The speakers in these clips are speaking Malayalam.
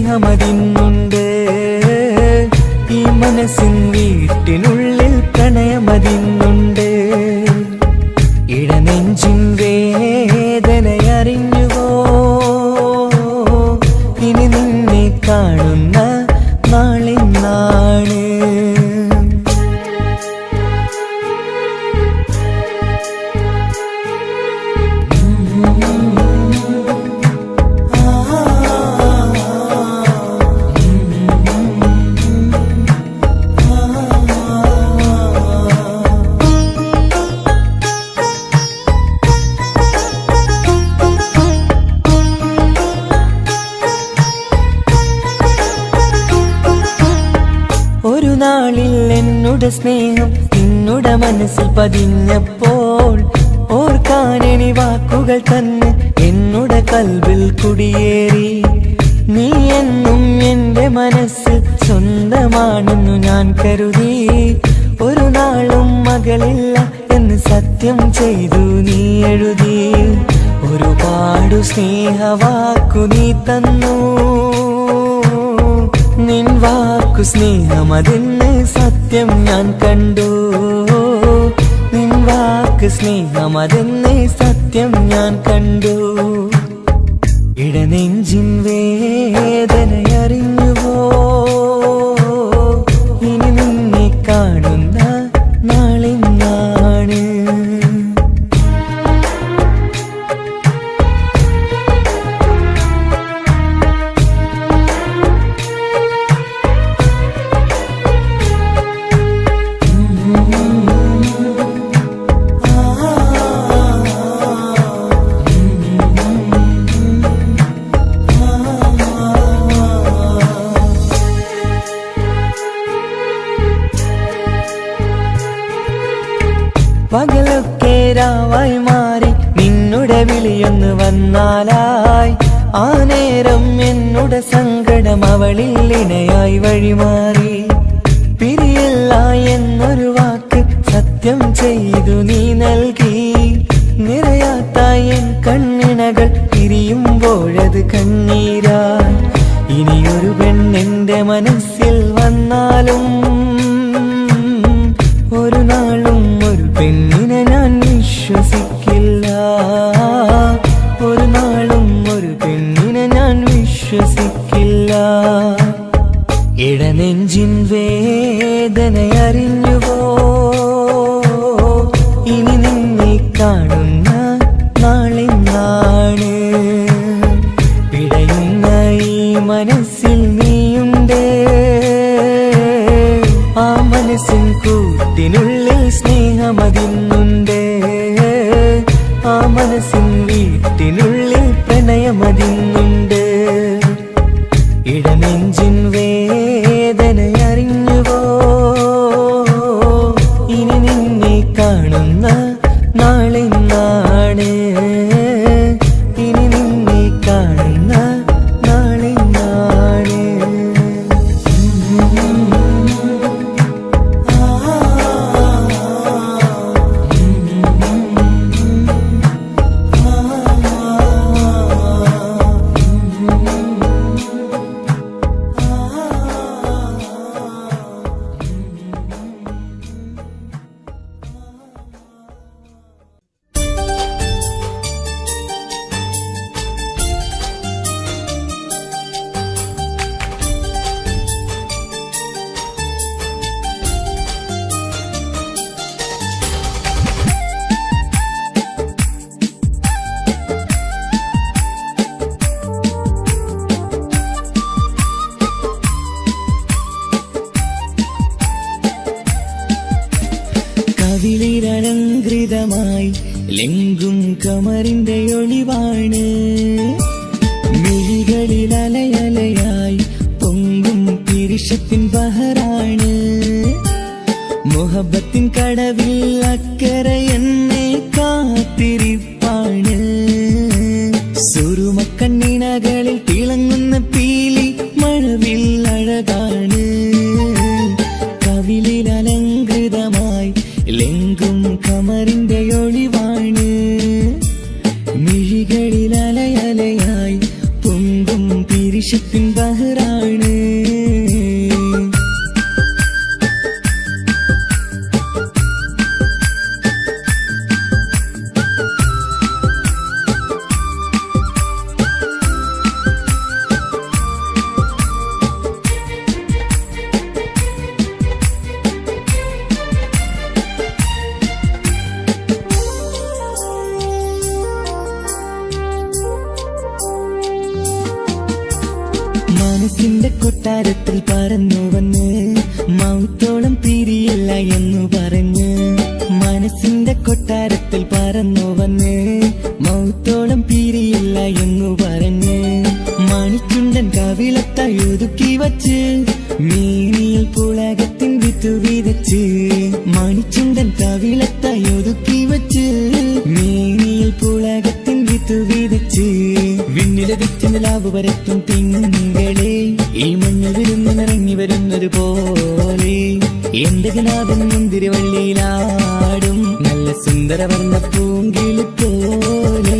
സ്നേഹമതിന്നുണ്ട്. ഈ മനസ്സിൻ വീട്ടിനുള്ളിൽ പ്രണയമതിന്നുണ്ട്. ഇടനെഞ്ചിൻ വേദനയറിഞ്ഞുവോ? ഇനി നിന്നെ കാണുന്ന നാളിന്നാണ്. ഒരു നാളിൽ എന്നുടെ സ്നേഹം നിന്നുടെ മനസ്സിൽ പതിഞ്ഞപ്പോൾ ഓർക്കാനെനി വാക്കുകൾ തന്നെ എന്നുടെ കൽവിൽ കുടിയേറി. നീ എന്നും എന്റെ മനസ്സിൽ സ്വന്തമാണെന്നു ഞാൻ കരുതി. ഒരു നാളും മകളില്ല എന്ന് സത്യം ചെയ്തു നീ എഴുതി. ഒരുപാടു സ്നേഹവാക്കു നീ തന്നു. നിൻ വാക്കു സ്നേഹമതെന്ന് സത്യം ഞാൻ കണ്ടു. നിൻ വാക്ക് സ്നേഹമതെന്ന് സത്യം ഞാൻ കണ്ടു. ഇടനെഞ്ചിൻ വേദനയറിഞ്ഞുവോ? ഇനി നിന്നെ കാണുന്ന നാളിന്നാണ്. പകലൊക്കെ രാവായി മാറി നിന്നുടെ വിളിയൊന്ന് വന്നാലായി. ആ നേരം എന്നുടെ സങ്കടം അവളിൽ ഇണയായി വഴിമാറി. പിരിയില്ല എന്നൊരു വാക്ക് സത്യം ചെയ്തു നീ നൽകി. നിറയാത്ത എൻ കണ്ണിണകൾ പിരിയുമ്പോഴത് കണ്ണീരായി. ഇനിയൊരു പെണ്ണെന്റെ മനസ്സിൽ വന്നാലും ഒരു നാളും ഒരു പെണ്ണിനെ ഞാൻ വിശ്വസിക്കില്ല. ഒരു നാളും ഒരു പെണ്ണിനെ ഞാൻ വിശ്വസിക്കില്ല. ഇടനെഞ്ചിൻ വേദനയറിഞ്ഞുവോ? ഇനി നിന്നെ കാണുന്ന നാളിന്നാണ്. പിടയുന്ന ഈ മനസ്സിൽ നീയുണ്ട്. ആ മനസ്സിൻ കൂട്ടിനുള്ളിൽ സ്നേഹമതിന്നുണ്ട്. ആ മനസ്സിൻ വീട്ടിനുള്ളിൽ പ്രണയമതിന്നുണ്ട്. ഇടനെഞ്ചിൻ വേദനയറിഞ്ഞുവോ? ഇനി നിന്നെ കാണുന്ന നാളിന്നാണ്. ഇനി നിന്നെ കാണുന്ന നാളിന്നാണ്. കവിളിലലങ്കൃതമായി ലെങ്കും കമറിന്റെ ഒളിവാണ്. മിഴികളിൽ അലയലയായി പൊങ്കും പിരിശത്തിൻ ബഹറാണ്. മുഹബത്തിൻ കടവിൽ അക്കരെ എന്നെ കാത്തിരിപ്പാണ്. സുറുമക്കണ്ണിണകളിൽ തിളങ്ങുന്ന പീലി മഴവിൽ അഴകാണ്. കവിളിൽ അലങ്കൃതമായി ലെങ്കും കമറിന്റെ ഒളിവാണ്. ബഹറാണ്. മനസ്സിന്റെ കൊട്ടാരത്തിൽ പറന്നു വന്ന് മൗത്തോളം പിരിയില്ല എന്നു പറഞ്ഞ്. മനസ്സിന്റെ കൊട്ടാരത്തിൽ പറന്നു വന്ന് മൗത്തോളം പിരിയില്ല എന്നു പറഞ്ഞ്. മണിച്ചുണ്ടൻ കവിളത്തായി ഒതുക്കി വച്ച് മീനിയിൽ പുളകത്തിൻ വിത്തു വിതച്ച്. മണിച്ചുണ്ടൻ കവിളത്തായി ഒതുക്കി വച്ച് മീനിയിൽ പുളകത്തിൻ വിത്തു വിതച്ച്. വിണ്ണിലതിച്ച് നിലാവ് വരത്തും തിങ്കളെ ഈ മഞ്ഞൾ വിരുന്നിറങ്ങി വരുന്നത് പോലെ എന്റെ ഗനാഥൻ മുന്തിരിവള്ളിയിലാടും നല്ല സുന്ദരവർണ്ണ പൂങ്കിളി പോലെ.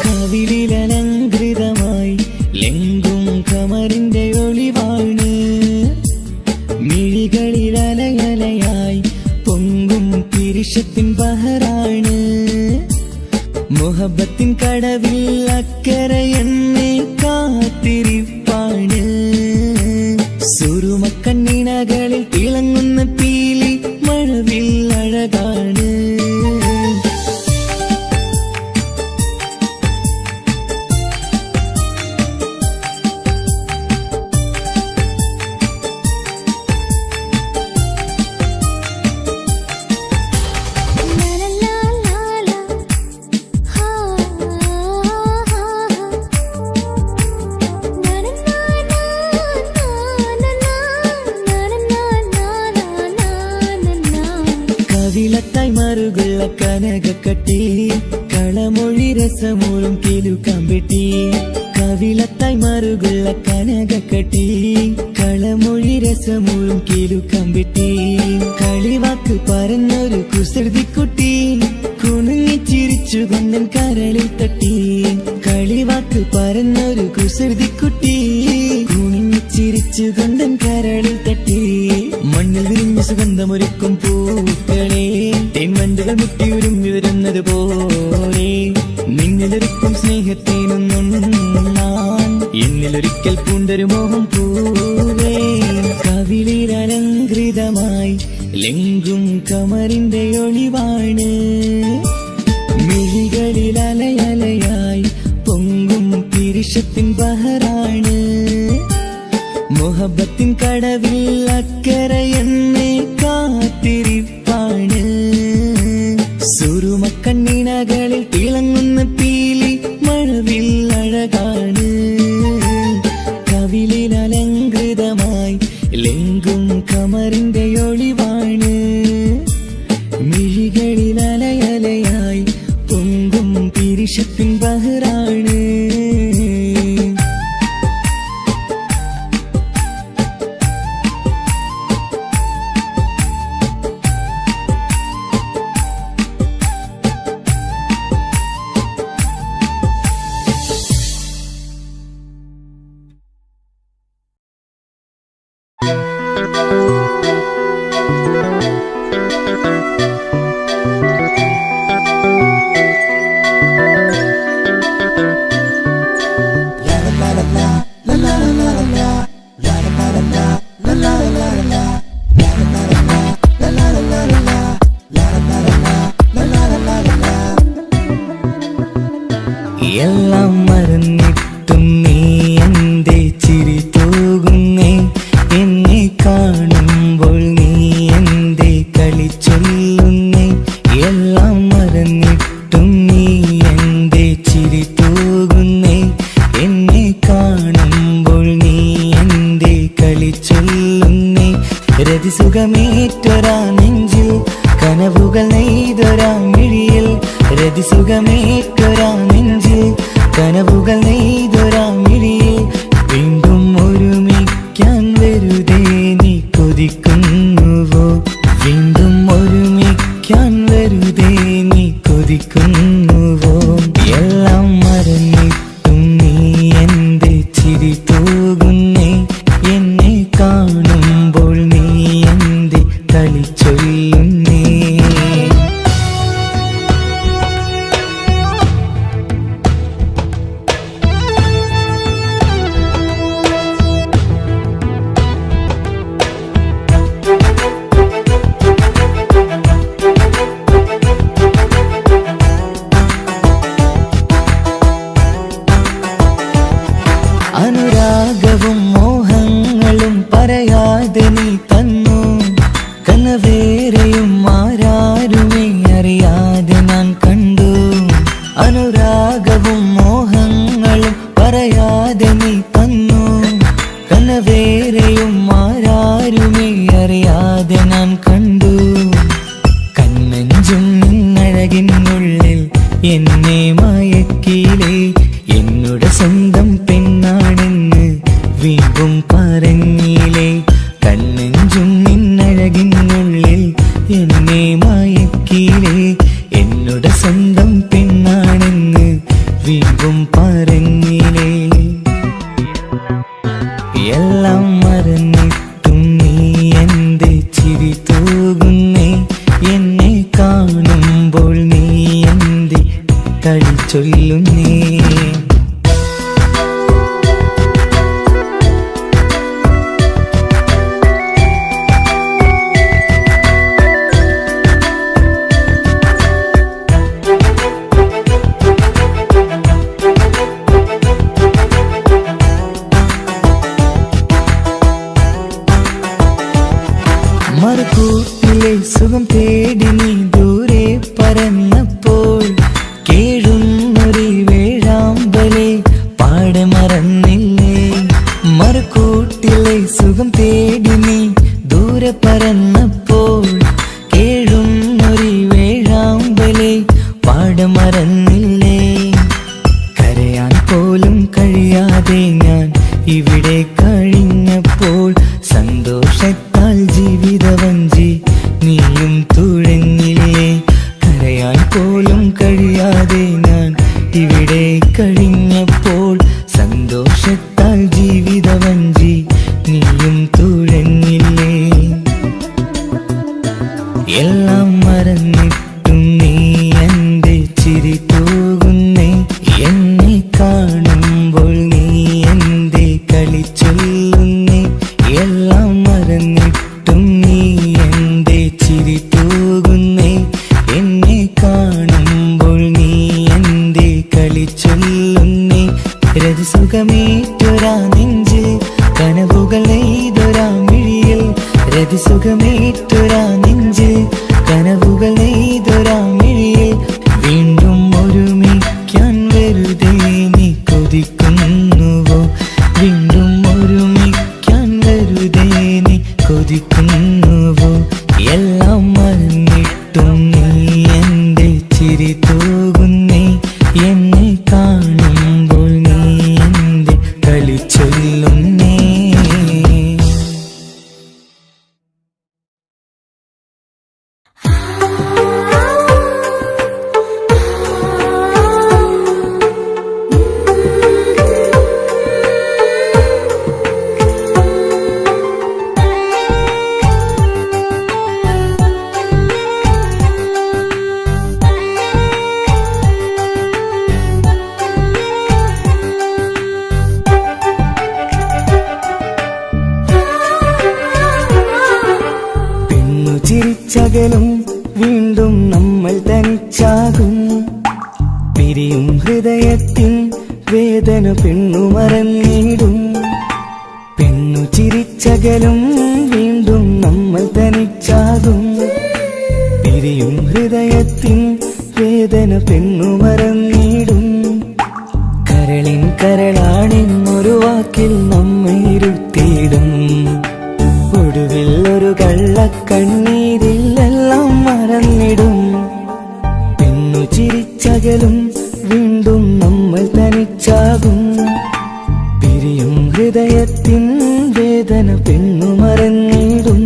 കവിളിലലങ്കൃതമായി ലെങ്കും കമറിന്റെ ഒളിവാണ്. മിഴികളിലലയലയായി പൊങ്കും പിരിശത്തിൻ ബഹറാണ്. മുഹബത്തിൻ കടവിൽ അക്കരെ എന്നെ കാത്തിരിപ്പാണ്. സുറുമക്കണ്ണിണകളിൽ തിളങ്ങുന്ന പീലി മഴവിൽ അഴകാണ്. കവിളത്തായി മറുകുള്ള കനകക്കട്ടി കളമൊഴി രസമൂളും കിലുക്കമ്പെട്ടി. കവിളത്തായി മറുകുള്ള കനകക്കട്ടി കളമൊഴി രസമൂളും കിലുക്കമ്പെട്ടി. കളിവാക്ക് പറഞ്ഞൊരു കുസൃതിക്കുട്ടി കുണുങ്ങി ചിരിച്ചു കൊണ്ടൻ കരളിൽ തട്ടി. കളിവാക്ക് പറഞ്ഞൊരു കുസൃതിക്കുട്ടി കുണുങ്ങി ചിരിച്ചു കൊണ്ടൻ കരളിൽ തട്ടി. മണ്ണിൽ വിരിഞ്ഞ സുഗന്ധമൊരുക്കും പൂക്കളെ തേൻവണ്ടുകൾ മുട്ടിയുരുമ്പി വരുന്നത് പോലെ നിന്നിലൊരുക്കും സ്നേഹത്തേനൊന്നുണ്ണാൻ എന്നിലൊരിക്കൽ പൂണ്ടൊരു മോഹം പൂവേ. കവിളിലലങ്കൃതമായി ലെങ്കും കമറിന്റെ ഒളിവാണ്. മിഴികളിലലയലയായി പൊങ്കും പിരിശത്തിൻ ബഹറാണ്. മുഹബത്തിൻ കടവിൽ അക്കരെ എന്നെ കാത്തിരിപ്പാണ്. സുറുമക്കണ്ണിണകളിൽ തിളങ്ങുന്ന പീലി മഴവിൽ അഴകാണ്. കവിളിലലങ്കൃതമായി ലെങ്കും കമറിന്റെ ഒളിവാണ്. മിഴികളിലലയലയായി പൊങ്കും പിരിശത്തിൻ ബഹറാണ്. എല്ലാം മറന്നിട്ടും നീ എന്റെ ചിരി തൂകുന്നേ. എന്നെ കാണുമ്പോൾ നീ എന്റെ കളി ചൊല്ലുന്നേ. എല്ലാം മറന്നിട്ടും നീ എന്റെ ചിരി തൂകുന്നേ. എന്നെ കാണുമ്പോൾ നീ എന്റെ കളി ചൊല്ലുന്നേ. രതിസുഖമേറ്റൊരാ നെഞ്ചിൽ കനവുകൾ നെയ്തൊരാ മിഴിയിൽ. രതിസുഖമേറ്റൊരാ നെഞ്ചിൽ കനവുകൾ നെയ്തൊരാ മിഴിയിൽ. വീണ്ടും ഒരുമിക്കാൻ വെറുതെ നീ കൊതിക്കുന്നുവോ? വീണ്ടും ഒരുമിക്കാൻ വെറുതെ നീ കൊതിക്കുന്നുവോ? എല്ലാം മറന്നിട്ടും നീ എന്റെ ചിരി തൂകുന്നേ. പറഞ്ഞില്ലേ കണ്ണെഞ്ചും നിന്നഴകിനുള്ളിൽ എന്നെ മയക്കിയില്ലേ എന്നോട് സ്വന്തം പെണ്ണാണെന്ന് വീണ്ടും പറഞ്ഞില്ലേ എല്ലാം മറന്നിട്ടും നീ എന്റെ ചിരി തൂകുന്നേ എന്നെ കാണുമ്പോൾ നീ എന്റെ കളി ചൊല്ലുന്നേ മറുകൂട്ടിലെ സുഖം തേടി നീ ദൂരെ പറന്നപ്പോൾ കേഴുന്നൊരു വേഴാമ്പലെ പാടെ മറന്നില്ലേ മറുകൂട്ടിലെ സുഖം തേടി നീ ദൂരെ പറന്നപ്പോൾ കേഴുന്നൊരു വേഴാമ്പലെ പാടെ മറന്നില്ലേ കരയാൻ പോലും കഴിയാതെ ഞാൻ ഇവിടെ കഴിഞ്ഞപ്പോൾ സന്തോഷത്താൽ ജീവിതവഞ്ചി നീയും തുഴഞ്ഞില്ലേ കരയാൻ പോലും കഴിയാതെ ഞാൻ ഇവിടെ കഴിഞ്ഞപ്പോൾ സന്തോഷത്താൽ ജീവിതവഞ്ചി നീയും തുഴഞ്ഞില്ലേ എല്ലാം മറന്നിട്ടും നീ എന്റെ ചിരി തൂകുന്നേ എന്നെ കാണുമ്പോൾ നീ എന്റെ കളി ചൊല്ലുന്നേ എല്ലാം മറന്നിട്ടും നീ എന്റെ ചിരി തൂകുന്നേ എന്നെ കാണുമ്പോൾ നീ എന്റെ കളി ചൊല്ലുന്നേ രതിസുഖമേറ്റൊരാ നെഞ്ചിൽ കനവുകൾ നെയ്തൊരാ മിഴിയിൽ രതിസുഖമേറ്റൊരാ നെഞ്ചിൽ കനവുകൾ നെയ്തൊരാ മിഴിയിൽ വീണ്ടും ഒരുമിക്കാൻ വെറുതെ നീ കൊതിക്കുന്നുവോ വീണ്ടും ഒരുമിക്കാൻ വെറുതെ നീ കൊതിക്കുന്നുവോ എല്ലാം മറന്നിട്ടും നീ എന്റെ ചിരി തൂകുന്നേ എന്നെ കാണുമ്പോൾ നീ എന്റെ കളി ചൊല്ലുന്നേ ചിരിച്ചകലും വീണ്ടും നമ്മൾ തനിച്ചാകും പിരിയും ഹൃദയത്തിൻ വേദന പെണ്ണു മറന്നിടും പെണ്ണു ചിരിച്ചകലും വീണ്ടും നമ്മൾ തനിച്ചാകും പിരിയും ഹൃദയത്തിൻ വേദന പെണ്ണു മറന്നിടും കരളിൻ കരളാണെന്നൊരു വാക്കിൽ നമ്മെ ഇരുത്തിയിടും ഒടുവിൽ ഒരു കള്ളക്കണ്ണീരിലെല്ലാം മറന്നിടും പെണ്ണു ചിരിച്ചകലും വീണ്ടും നമ്മൾ തനിച്ചാകും പിരിയും ഹൃദയത്തിൻ വേദന പെണ്ണു മറന്നിടും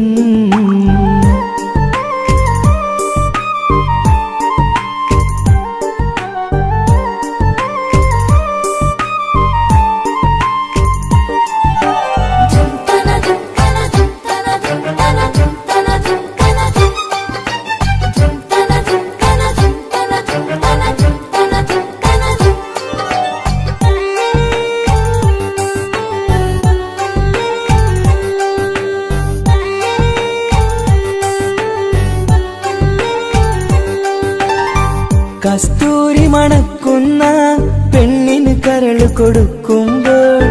കസ്തൂരി മണക്കുന്ന പെണ്ണിന് കരള് കൊടുക്കുമ്പോൾ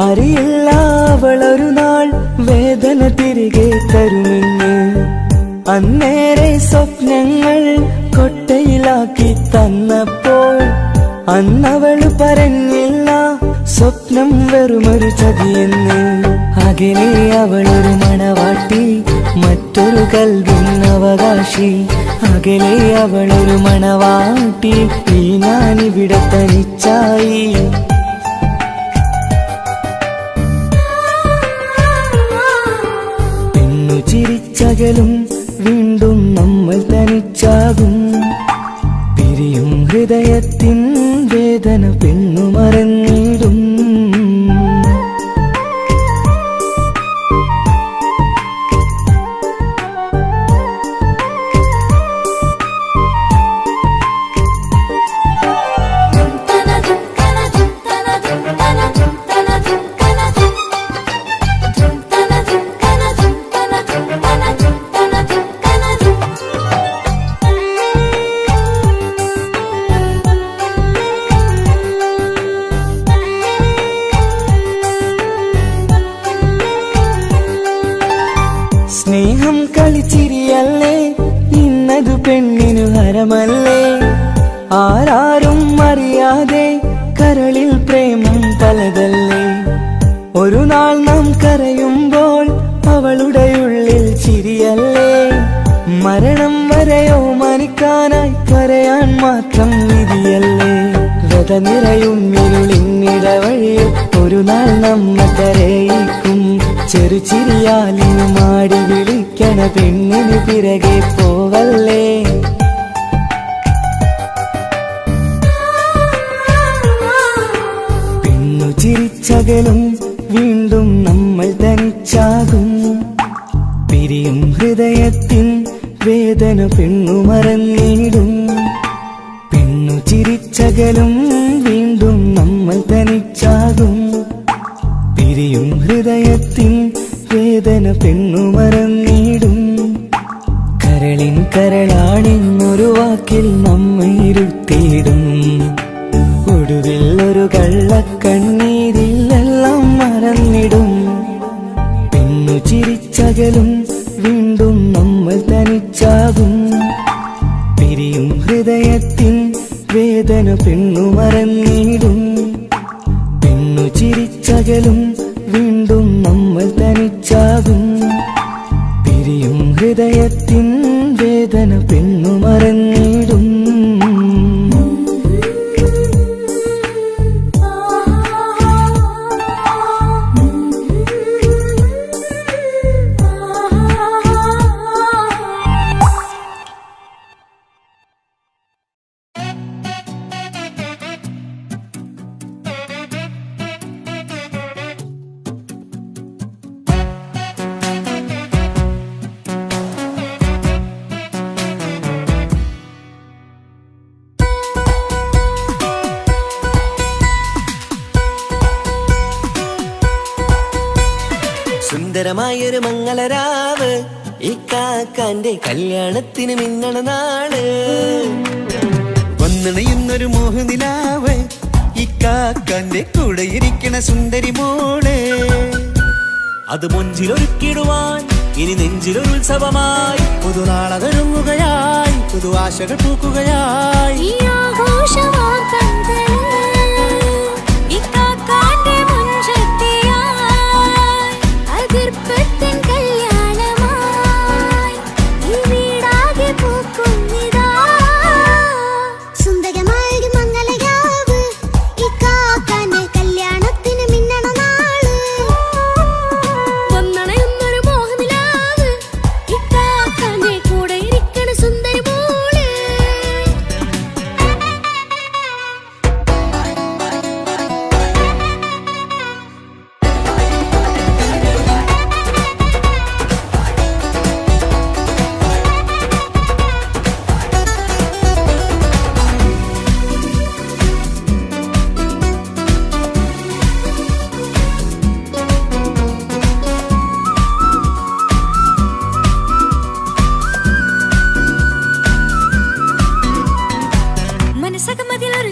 അറിയില്ല അവളൊരു നാൾ വേദന തിരികെ തരുമെന്ന് അന്നേരെ സ്വപ്നങ്ങൾ കൊട്ടയിലാക്കി തന്നപ്പോൾ അന്നവള് പറഞ്ഞില്ല സ്വപ്നം വെറുമൊരു ചതിയെന്ന് അകലെ അവളൊരു മണവാട്ടി മറ്റൊരു കൽവിൻ അവകാശി അകലെ അവളൊരു മണവാട്ടി ഈ ഞാനിവിടെ തനിച്ചായി ചിരിച്ചകലും വീണ്ടും നമ്മൾ തനിച്ചാകും. പിരിയും ഹൃദയത്തിൻ വേദന പെണ്ണു മറന്നിടും. സ്നേഹം കളിച്ചിരിയല്ലേ, ഇന്നതു പെണ്ണിനു ഹരമല്ലേ. ആരാരും അറിയാതെ കരളിൽ പ്രേമം പലതല്ലേ. ഒരു നാൾ നാം കരയുമ്പോൾ അവളുടെ ഉള്ളിൽ ചിരിയല്ലേ. മരണം വരെയോ മനിക്കാനായി കരയാൻ മാത്രം വിധിയല്ലേ. വ്യത നിറയും ഇരുളിന്നിടവഴിയിൽ ഒരു നാൾ നമ്മ കരയിക്കും. ചെറുചിരിയാലിനു മാടി വിളിക്കണ പെണ്ണിന് പിറകെ പോവല്ലേ. പെണ്ണു ചിരിച്ചകലും വീണ്ടും നമ്മൾ തനിച്ചാകും. പിരിയും ഹൃദയത്തിൻ വേദന പെണ്ണു മറന്നിടും. പെണ്ണു ചിരിച്ചകലും വീണ്ടും നമ്മൾ തനിച്ചാകും. പിരിയും ഹൃദയത്തിൻ വേദന പെണ്ണു മറന്നിടും. കരളിൻ കരളാണെന്നൊരു വാക്കിൽ നമ്മെ ഇരുത്തിയിടും. ഒടുവിൽ ഒരു കള്ളക്കണ്ണീരിലെല്ലാം മറന്നിടും. പെണ്ണു ചിരിച്ചകലും വീണ്ടും നമ്മൾ തനിച്ചാകും. പിരിയും ഹൃദയത്തിൻ വേദന പെണ്ണു മറന്നിടും. പെണ്ണു ചിരിച്ചകലും വീണ്ടും നമ്മൾ തനിച്ചാകും. പിരിയും ഹൃദയത്തിൻ വേദന പെണ്ണു മറന്നിടും. സുന്ദരമായൊരു മംഗളരാവ്, ഈ കാക്കാന്റെ കല്യാണത്തിന് മിന്നണ നാള്. വന്നണയുന്നൊരു മോഹനിലാവ്, ഈ കാക്കാന്റെ കൂടെ ഇരിക്കണ സുന്ദരി മോള്. അത് മൊഞ്ചിലൊരുക്കിടുവാൻ ഇനി നെഞ്ചിലൊരു ഉത്സവമായി. പുതുനാളതൊരുങ്ങുകയായി, പുതു ആശകൾ പൂക്കുകയായി.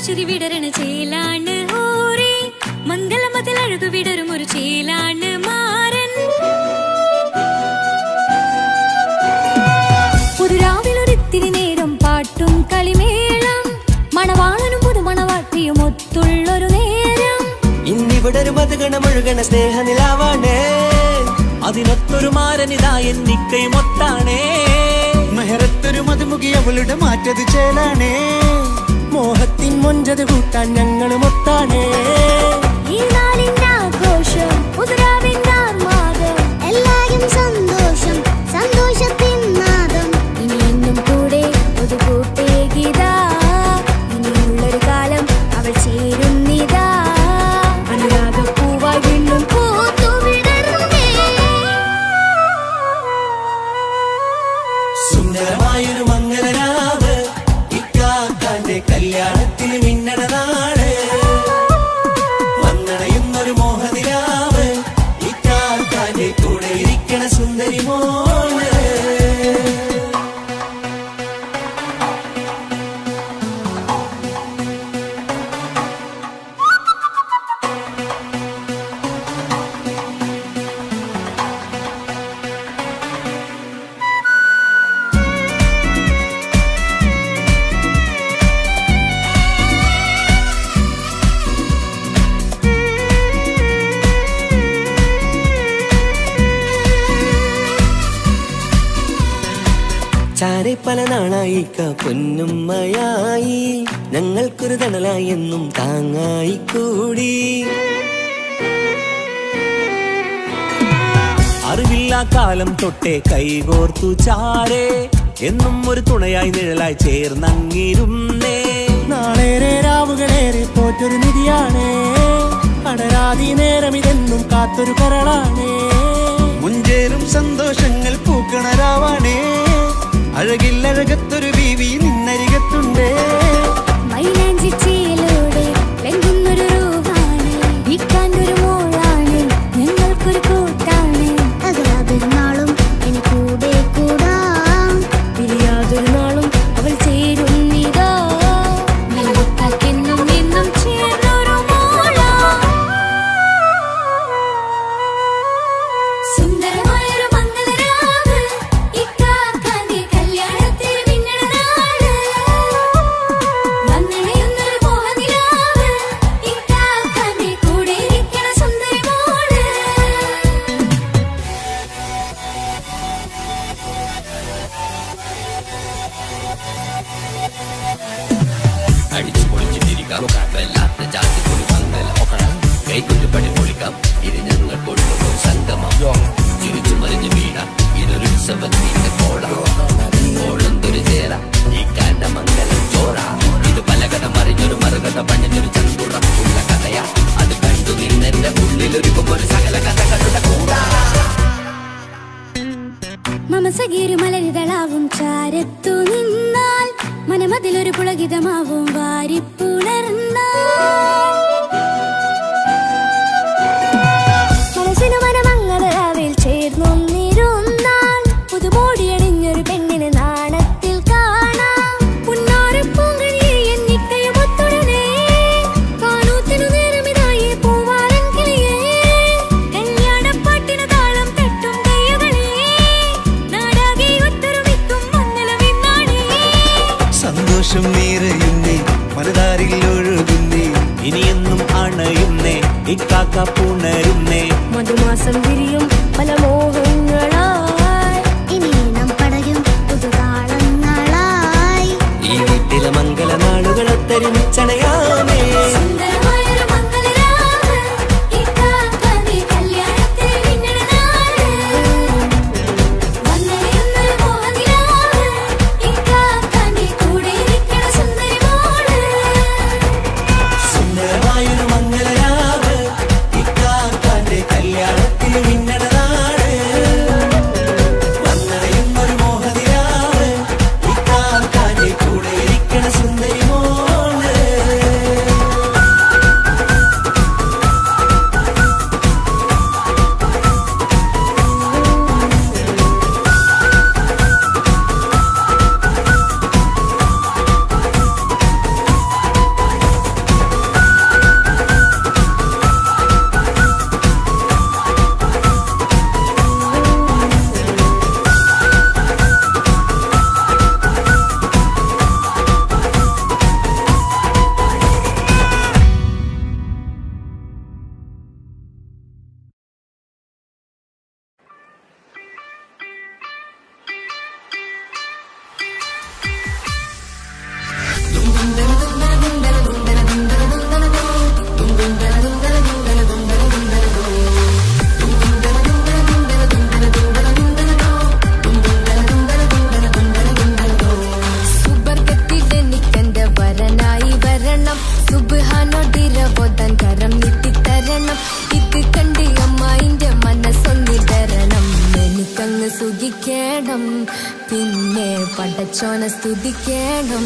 ചിരി വിടരണ ചേലാണ് ഓരേ, മംഗളമതിൽ അഴകു വിടരും ഒരു ചേലാണ് മാരൻ. പുതുരാവിലൊരിത്തിരി നേരം പാട്ടും കളിമേളം, മണവാളനും പുതുമണവാട്ടിയും ഒത്തുള്ളൊരു നേരം. ഇന്നിവിടെ ഒരു മധുഗണമൊഴുകണ സ്നേഹനിലാവാണേ, അതിനൊത്തൊരു മാരനിതാ എന്നിക്കയും ഒത്താണേ. മെഹറത്തൊരു മധുമുഖി അവളുടെ മാറ്റത് ചേലാണേ, മോഹത്തിൻ മൊഞ്ചത് കൂട്ടാൻ ഞങ്ങളും ഒത്താണേ. ഈ നാളിന്റെ ആഘോഷം, പുതുരാവിന്റെ ആർമാദം, എല്ലാരും സന്തോഷം സന്തോഷം സുന്ദരി മോള്. ചാരെ പല നാളായി പൊന്നുമ്മയായി, ഞങ്ങൾക്കൊരു തണലായി എന്നും താങ്ങായി കൂടി. അറിവില്ലാ കാലം തൊട്ടേ കൈകോർത്തു ചാരേ, എന്നും ഒരു തുണയായി നിഴലായി ചേർന്നങ്ങിരുന്നേ. നാളേറെ രാവുകളേറെ പോറ്റൊരു നിധിയാണേ, അടരാതി നേരം ഇതെന്നും കാത്തൊരു കരളാണേ. മുഞ്ചേരും സന്തോഷങ്ങൾ പൂക്കണരാവാണേ, അഴകില്ലഴകത്തൊരു ബീവി നിന്നരികത്തുണ്ടേ. മൈലാഞ്ചി ചേലോടെ ലംഘുന്നൊരു രൂപാണ്, വിൽക്കാനൊരു മോളാണ്, ഞങ്ങൾക്കൊരു കൂട്ടാണ്. പെരുന്നാളും ഇനി കൂടെ കൂടാം, പിരിയാതൊരു നാളും അവൾ ചേരുന്നിതാ. എന്നും എന്നും ചേർന്നൊരു മോള. സുന്ദരമായൊരു മംഗളരാവ്, ഇക്കാക്കാന്റെ കല്യാണത്തിന് മിന്നണ നാള്. വന്നണയുന്നൊരു മോഹനിലാവ്, ഇക്കാക്കാന്റെ കൂടെ ഇരിക്കണ സുന്ദരി മോള്. അടിച്ചു പൊളിച്ചിട്ടിരിക്കാം, വല്ലാത്ത ജാതി പൊളി മംഗലം കൈക്കൊണ്ടു പണി പൊളിക്കാം. ഇത് ഞങ്ങൾ കൊണ്ടുപോയി സംഗമം, ചിരിച്ചു മറിഞ്ഞു വീണ ഇതൊരു ഉത്സവത്തിന്റെ കോളം. കോളന്തൊരു ചേര ഈ കാന്റെ മംഗലം ചോറ. ഇത് പലകഥ മറിഞ്ഞൊരു മറുകഥ പണിഞ്ഞൊരു ചങ്കുറം ഉള്ള കഥയാ. അത് കണ്ടു നിന്നെന്റെ ഉള്ളിലൊരുക്കും ഒരു സകല കഥകളുടെ കൂടാ. മമസകീരു മലരിതളാവും ചാരത്തു നിന്നാൽ, മനമതിലൊരു പുളകിതമാവും വാരിപ്പുണർന്നാൽ. മനസ്സിനു മനമംഗളരാവിൽ ചേർന്നൊന്നിരുന്നാൽ, പുതുമോടിയണിഞ്ഞൊരു പെണ്ണിന് നാണത്തിൽ കാണാം. പുന്നാരപ്പൂങ്കണിയെ എന്നിക്കയും ഒത്തുടനെ, കാനൂത്തിനു നേരമിതായി പൂവാലൻ കിളിയേ. കല്യാണപ്പാട്ടിന് താളം തട്ടും കയ്യുകളെ, നാടാകെ ഒത്തൊരുമിക്കും മംഗളമിന്നാണേ. സന്തോഷം നിറയുന്നേ, മനതാരിൽ ഒഴുകുന്നേ, ഇനിയെന്നും അണയുന്നേ, ഇക്കാക്ക പുണരുന്നേ. മധുമാസം വിരിയും പല മോഹങ്ങളായി, ഇനി നാം പടരും പുതുതാളങ്ങളായി. ഈ വീട്ടിലെ മംഗളനാളുകളൊത്തൊരുമിച്ചണയാമേ. സുന്ദരമായൊരു മംഗളരാവ്, ഇക്കാക്കാന്റെ കല്യാണത്തിന് മിന്നണ നാള്. വന്നണയുന്നൊരു മോഹനിലാവ്, ഇക്കാക്കാന്റെ കൂടെ ഇരിക്കണ സുന്ദരി മോള്. സുന്ദരമായൊരു മംഗളരാവ്, ഇക്കാക്കാന്റെ കല്യാണത്തിന് മിന്നണ നാട്. വന്നണയുന്നൊരു മോഹനിലാവ്, ഇക്കാക്കാന്റെ കൂടെ ഇരിക്കണ സുന്ദരി മോള്. സുഖിക്കേണം, പിന്നെ പടച്ചോനെ സ്തുതിക്കേണം.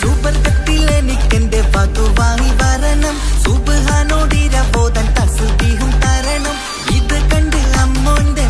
സുബർഗത്തിലെനിക്കെന്റെ വധുവായി വരണം, സുബ്ഹാനോടിരബോധൻ തസ്ബീഹും തരണം. ഇത് കണ്ട് അമ്മോന്റെ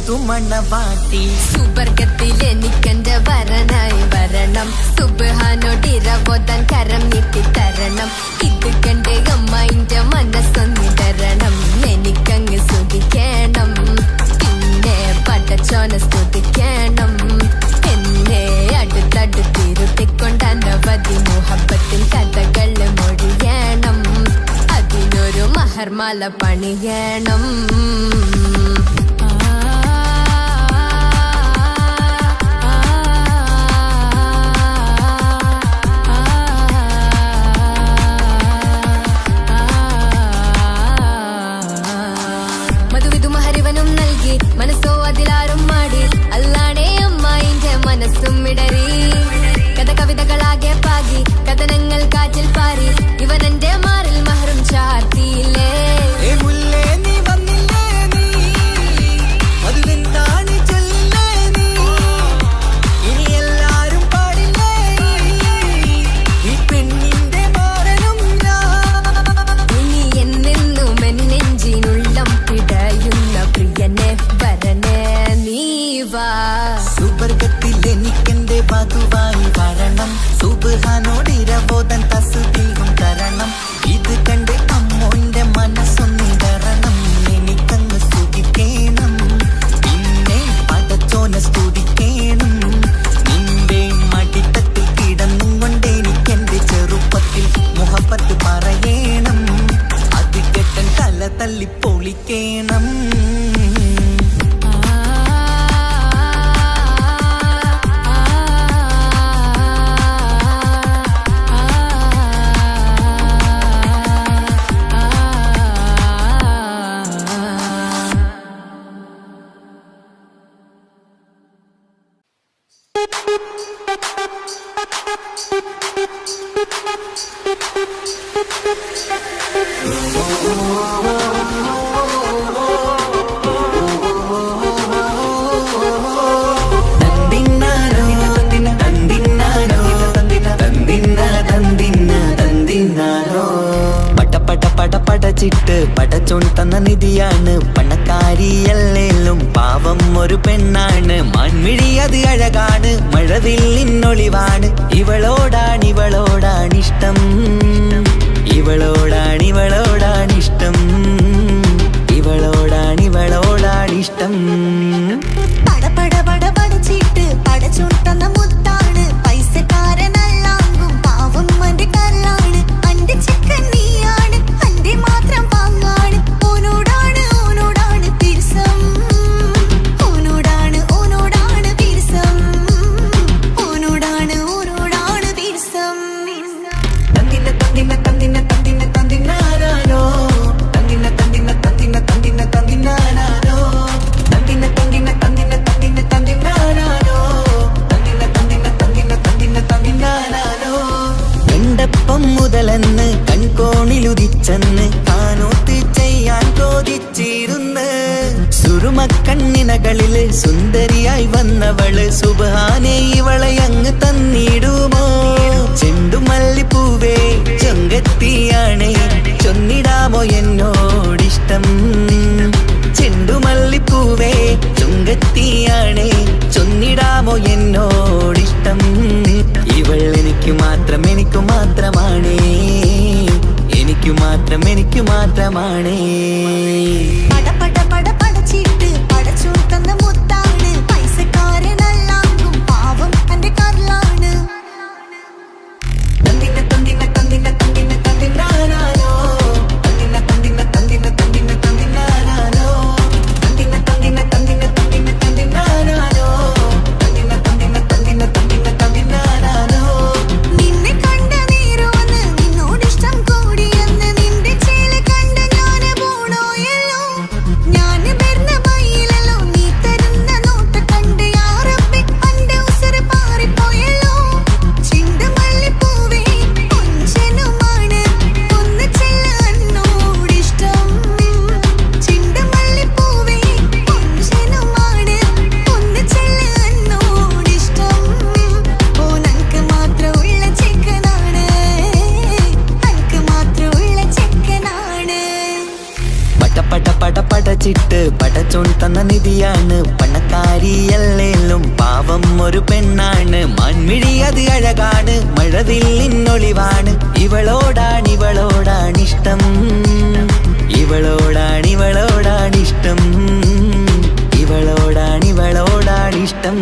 പുതുമണവാട്ടി. സുബർഗത്തിൽ എനിക്കെന്റെ വരനായി വരണം. സുബ്ഹാനോടിരവോദാൻ കരം നീട്ടി തരണം. ഇത് കണ്ട് അമ്മയിന്റെ മനസ്സൊന്നിടരണം. എനിക്കങ്ങ് സ്തുതിക്കണം, പിന്നെ പടച്ചോനെ സ്തുതിക്കണം. എന്നെ അടുത്തടുത്തിരുത്തിക്കൊണ്ട് അനവധി മുഹബത്തിൻ കഥകൾ മൊഴിയണം. അതിനൊരു മഹർമാല പണിയണം. മനസ്സോ അതിലാരും മാടി അല്ലാണേ അമ്മായിന്റെ മനസ്സും ഇടറി. കഥ കവിതകളാകെ പാകി കഥനങ്ങൾ കാറ്റിൽ പാറി. ഇവനെന്റെ മാറിൽ മഹറും ചാർത്തിയില്ലേ. സുബർഗത്തിൽ എനിക്കെന്റെ വധുവായി വരണം. സുബ്ഹാനോടിരവോദാൻ തസ്ബീഹും തരണം. ഇത് കണ്ട് അമ്മോന്റെ മനസ്സൊന്നിടരണം. എനിക്കങ്ങ് സ്തുതിക്കണം, പിന്നെ പടച്ചോനെ സ്തുതിക്കണം. നിന്റെ മടിത്തട്ടിൽ കിടന്നും കൊണ്ട് എനിക്കെന്റെ ചെറുപ്പത്തിൽ മുഹബത്ത് പറയണം. അത് കെട്ടൻ തല തല്ലി പൊളിക്കണം. പടച്ചിട്ട് പടച്ചോൻ തന്ന നിധിയാണ്. പണക്കാരിയല്ലേലും പാവം ഒരു പെണ്ണാണ്. മാൻമിഴി അത് അഴകാണ്, മഴവില്ലിന്നൊളിവാണ്. ഇവളോടാണിഷ്ടം, ഇവളോടാണിഷ്ടം, ഇവളോടാണിഷ്ടം. പടച്ചിട്ട് പടച്ചോൻ തന്ന മുത്താണ്. പൈസക്കാരനല്ലാങ്കും പാവം അന്റെ കല്ലാണ്. അന്റെ ചെക്കൻ നീയാണ്, അന്റെ മാത്രം പാങ്ങാണ്. ഓനോടാണ് തിരിസം, ഓനോടാണ് തിരിസം, ഓനോടാണ് തിരിസം. തന്തിന തന്തിന തന്തിന തന്തിന തന്തിനാരോ, തന്തിന തന്തിന തന്തിന തന്തിന തന്തിനാരോ, തന്തിന തന്തിന തന്തിന തന്തിന തന്തിനാരോ, തന്തിന തന്തിന തന്തിന തന്തിന തന്തിനാരോ. എണ്ടപ്പം മുതലെന്ന് കൺകോണിലുദിച്ചെന്ന് താനോത്ത് ചെയ്യാൻ ചോദിച്ചിരുന്ന്. സുറുമക്കണ്ണിനകളില് സുന്ദരിയായി വന്നവള് സുബ്ഹാനേ ഇവളെ അങ്ങ് തന്നിടുമോ. ചെണ്ടുമല്ലിപ്പൂവേ ചൊങ്കത്തിയാണ്, ചൊന്നിടാമോ എന്നോടിഷ്ടം. ചെണ്ടുമല്ലിപ്പൂവേ ചൊങ്കത്തിയാണ്, ചൊന്നിടാമോ എന്നോടിഷ്ടം. ഇവൾ എനിക്ക് മാത്രമാണേ, എനിക്ക് മാത്രമാണേ. പടച്ചിട്ട് പടച്ചോൻ തന്ന മുത്താണ്. പൈസക്കാരനല്ലാങ്കും പാവം അന്റെ കല്ലാണ്. തന്തിന തന്തിന തന്തിന തന്തിന തന്തിനാരോ, തന്തിന തന്തിന തന്തിന തന്തിന തന്തിനാരോ, തന്തിന തന്തിന തന്തിന തന്തിന തന്തിനാരോ, തന്തിന തന്തിന തന്തിന തന്തിന തന്തിനാരോ. നിന്നെ കണ്ട നേരോന്ന് നിന്നോടിഷ്ടം കൂടിയെന്ന്. നിന്റെ ചേല കണ്ട ഞാന് പോണോയല്ലോ. ഞാന് വരുന്ന വഴിയിലല്ലോ നീ തരുന്ന നോട്ട് കണ്ട് യാ റബ്ബി അന്റെ ഉസറ് പാറിപ്പോയല്ലോ. ചെണ്ടുമല്ലിപ്പൂവേ കൊഞ്ചനുമാണ്, ഒന്ന് ചെല്ല എന്നോടിഷ്ടം. ചെണ്ടുമല്ലിപ്പൂവേ കൊഞ്ചനുമാണ്, ഒന്ന് ചെല്ല എന്നോടിഷ്ടം. ഓനക്ക് മാത്രമുള്ള ചെക്കനാണ്, അനക്ക് മാത്രമുള്ള ചെക്കനാണ്. പടച്ചിട്ട് പടച്ചോൻ തന്ന നിധിയാണ്. ഒരു പെണ്ണാണ്, മാൻമിഴി അത് അഴകാണ്, മഴവില്ലിന്നൊളിവാണ്. ഇവളോടാണിഷ്ടം, ഇവളോടാണിഷ്ടം, ഇവളോടാണിഷ്ടം.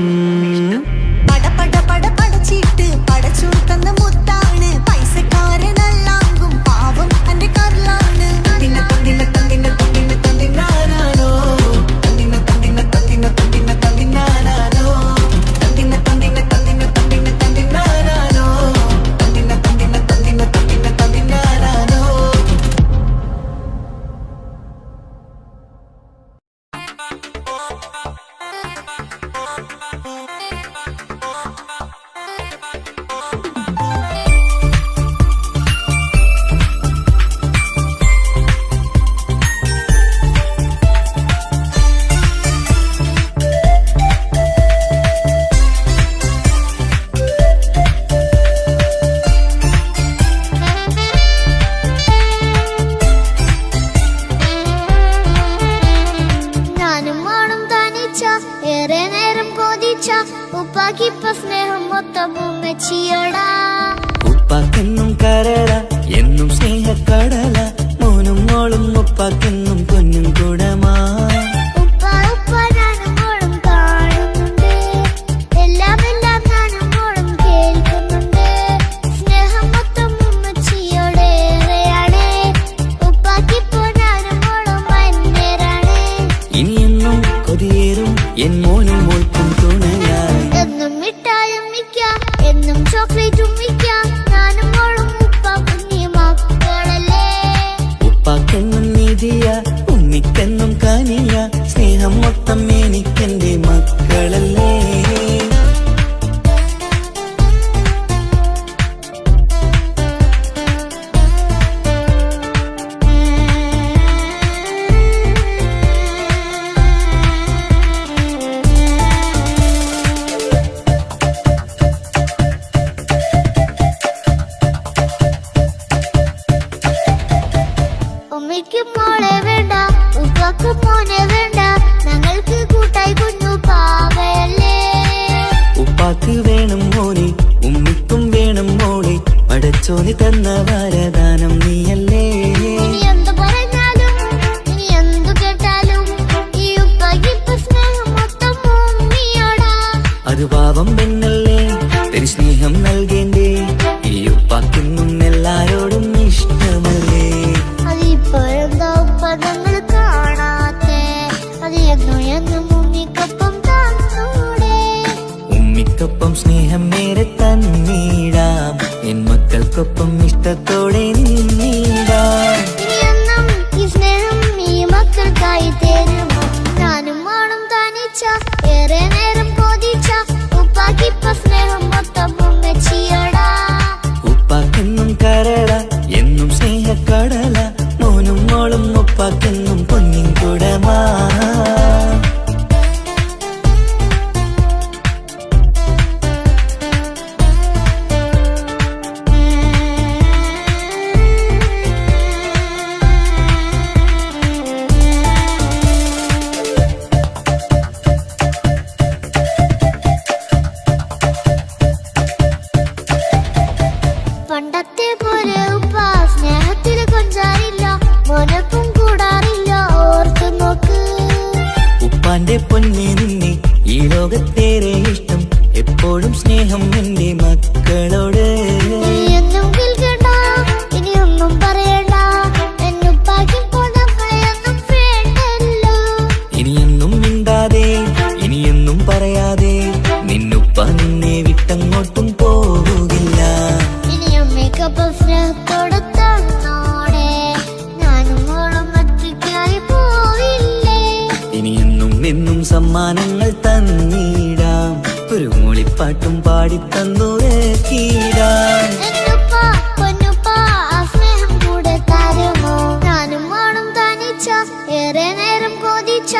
പട പടച്ചിട്ട് പടച്ചു തന്ന മുത്താണ്, പൈസക്കാരനല്ലാങ്കും പാവം എന്റെ കർലാണ്. തന്തിന തന്തിന തന്തിന തന്തിന തന്തിനാനാനോ, തന്തിന തന്തിന തന്തിന തന്തിന തന്തിനാനാനോ, തന്തിന തന്തിന തന്തിന തന്തിന തന്തിനാനാനോ, തന്തിന തന്തിന തന്തിന തന്തിന തന്തിനാനാനോ. ഞാനും മോളും തനിച്ച ഏറെ നേരം കൊതിച്ച ഉപ്പാക്കിപ്പ സ്നേഹം മൊത്തം ഉമ്മച്ചിയോടാ. ഉപ്പാക്കെന്നും കരള എന്നും സ്നേഹക്കടല, മോനും മോളും ഉപ്പാക്കെന്നും പൊന്നും കുടമാ. ഉപ്പ ഉപ്പ ഞാനും മോളും കാണുന്നുണ്ട്, എല്ലാം ഞാനും മോളും കേൾക്കുന്നുണ്ട്. സ്നേഹം മൊത്തം ഉമ്മച്ചിയോടേറെയാണ്, ഉപ്പാക്കിപ്പോ ഞാനും മോളും വന്നേരാണ്. ഇനിയെന്നും കൊതിയേറും എൻ മോനും മോൾക്കും തുണയായി. എന്നും മിഠായും മിക്കാം, എന്നും ചോക്ലേറ്റും മിക്കാം, ഞാനും മോളും ഉപ്പ കുഞ്ഞി മക്കളല്ലേ. ഉപ്പാക്കെന്നും നിധിയ, ഉമ്മിക്കെന്നും കാനിയ, സ്നേഹം മൊത്തം എനിക്കെന്റെ മക്കളല്ലേ. ഉമ്മയ്ക്ക് മോളെ വേണ്ട, ഉപ്പാക്ക് മോനെ വേണ്ട, ഞങ്ങൾക്ക് കൂട്ടായി കുഞ്ഞു പാവയല്ലേ. ഉപ്പാക്ക് വേണം മോനെ, ഉമ്മിക്കും വേണം മോളെ, പടച്ചോന് തന്ന വരദാനം നീയല്ലേ. ഇനി എന്തു പറഞ്ഞാലും ഇനി എന്തു കേട്ടാലും ഈ ഉപ്പാക്കിപ്പ സ്നേഹം മൊത്തം ഉമ്മിയോടാ. അത് പാവം പെണ്ണല്ലേ, തരി സ്നേഹം നൽകേണ്ടേ, ഈ ഉപ്പാക്കെന്നും എല്ലാരോടും ഇഷ്ടമല്ലേ. അതിപ്പോഴെന്താ ഉപ്പ ഞങ്ങൾ കാണാത്തെ, അത് എന്നും ഉമ്മിക്കൊപ്പം തന്നൂടെ. ഉമ്മിക്കൊപ്പം സ്നേഹം നേരെ തന്നീടാം, എൻ മക്കൾക്കൊപ്പം ഇഷ്ടത്തോടെ നിന്നീടാം. ഇനിയെന്നും ഈ സ്നേഹം ഈ മക്കൾക്കായി തരുമോ. ഞാനും മോളും തനിച്ച ഏറെ നേരം കൊതിച്ച ഉപ്പാക്കിപ്പ സ്നേഹം മൊത്തം ഉമ്മച്ചിയോടാ. ഉപ്പാക്കെന്നും കരള എന്നും സ്നേഹക്കടല, മോനും മോളും ഉപ്പാക്കെന്നും പൊന്നിൻ കുടമാ. പണ്ടത്തെ പോലെ ഉപ്പ സ്നേഹത്തില് കൊഞ്ചാറില്ല, മോനൊപ്പം കൂടാറില്ല, ഓർത്തു നോക്ക്. ഉപ്പാന്റെ പൊന്നെ നിന്നെ ഈ ലോകത്തേറെ ഇഷ്ടം, എപ്പോഴും സ്നേഹം എന്റെ മക്കളോട്. ഇനിയൊന്നും കേൾക്കണ്ട, ഇനിയൊന്നും പറയണ്ട, എന്നുപ്പാക്കിപ്പോൾ നമ്മളെയൊന്നും വേണ്ടല്ലോ. ഇനിയൊന്നും മിണ്ടാതെ ഇനിയൊന്നും പറയാതെ, നിന്നുപ്പ നിന്നെ വിട്ടങ്ങോട്ടും പോകില്ല. ഇനിയും മേക്കപ്പ് സ്നേഹത്തോടെ തന്നോടെ, ഞാനും മോളും ഒറ്റയ്ക്കായി പോവില്ലേ. ഇനിയെന്നും എന്നും സമ്മാനങ്ങൾ തന്നീടാം, ഒരു മൂളിപ്പാട്ടും പാടിത്തന്നുറക്കീടാം. എന്നുപ്പ പൊന്നുപ്പ ആ സ്നേഹം കൂടെ തരുമോ. ഞാനും മോളും തനിച്ച ഏറെ നേരം കൊതിച്ച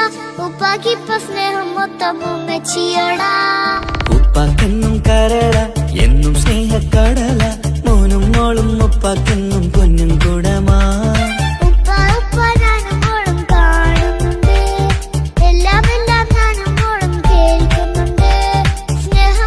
ഉപ്പാക്കിപ്പ സ്നേഹം മൊത്തം ഉമ്മച്ചിയോടാ. ഉപ്പാക്കെന്നും കരള എന്നും സ്നേഹക്കടല, മോനും മോളും ഉപ്പാക്കെന്നും പൊന്നും കുടമാ. ഉപ്പ ഉപ്പ ഞാനും മോളും കാണുന്നുണ്ട്, എല്ലാം ഞാനും മോളും കേൾക്കുന്നുണ്ട്. സ്നേഹം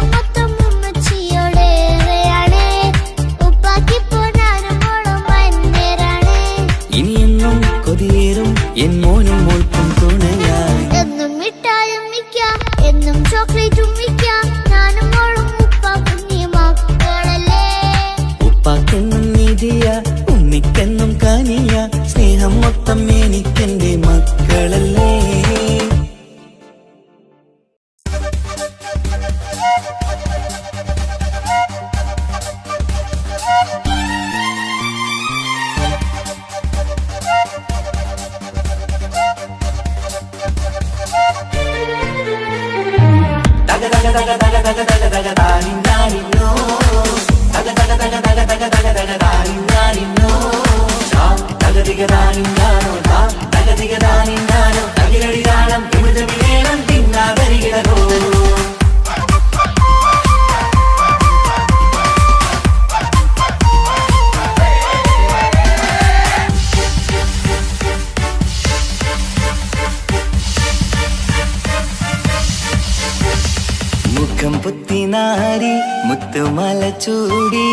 മുത്തുമാല ചൂടി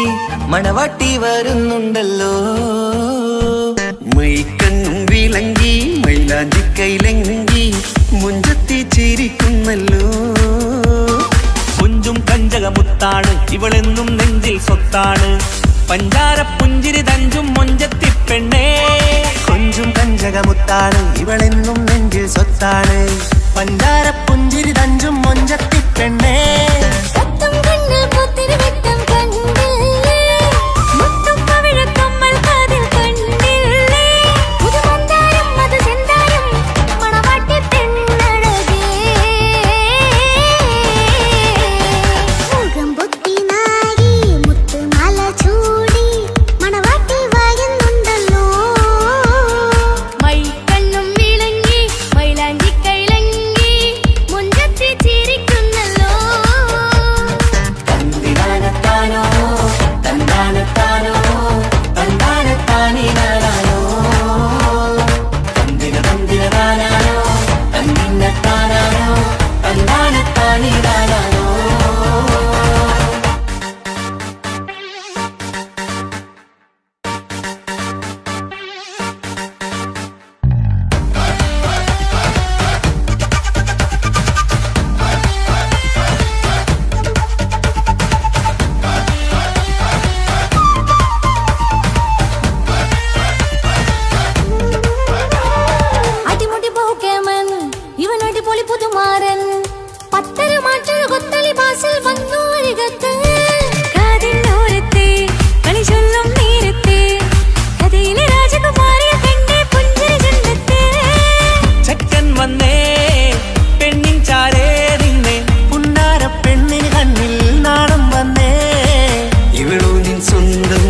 മണവാട്ടി വരുന്നുണ്ടല്ലോ. മൈക്കണ്ണും വിളങ്ങി മൈലാഞ്ചി കൈലങ്കി മുഞ്ചത്തി ചിരിക്കുന്നല്ലോ. കുഞ്ചും കഞ്ചകമുത്താണ് ഇവളെന്നും നെഞ്ചിൽ സ്വത്താണ്. പഞ്ചാര പുഞ്ചിരി തഞ്ചും മൊഞ്ചത്തി പെണ്ണേ. കൊഞ്ചും കഞ്ചകമുത്താണ് ഇവളെന്നും നെഞ്ചിൽ സ്വത്താണ്. പഞ്ചാര പുഞ്ചിരി തഞ്ചും മൊഞ്ചത്തി പെണ്ണേ. കത്തും കണ്ണിൽ പുത്തിരി വെട്ടം കണ്ടില്ലേ, മുത്തും പവിഴക്കമ്മൽ കാതിൽ കണ്ടില്ലേ, പുതുമന്ദാരം മധുചന്ദാരം മണവാട്ടി പെണ്ണഴകേ. മുഖം പൊത്തി നാരി മുത്തുമാല ചൂടി മണവാട്ടി വരുന്നുണ്ടല്ലോ. മൈക്കണ്ണും വിളങ്ങി മൈലാഞ്ചി കൈലങ്കി മുഞ്ചത്തി ചിരിക്കുന്നല്ലോ. തന്തിനാനത്താനോ തന്താനത്താനോ തന്താനത്താനിനാനോ തന്തിന തന്തിനാനോ തന്തിന്നത്താനോ തന്താനത്താനിനാനോ. അടിമുടി പോകേമൻ ഇവൻ അടിപൊളി പുതുമാരൻ. പത്തര മാറ്റൊരു കൊത്തളി ബാസിൽ വന്നു അരികത്ത്. കാതിനോരത്തെ കളി ചൊല്ലും നേരത്തെ കഥയിലെ രാജകുമാരിയെ കണ്ടേ പുഞ്ചിരി ചെല്ലത്തെ. ചെക്കൻ വന്നേ പെണ്ണിൻ ചാരേ നിന്നെ. പുന്നാര പെണ്ണിന് കണ്ണിൽ നാണം വന്നേ. ഇവളോ നിൻ സ്വന്തം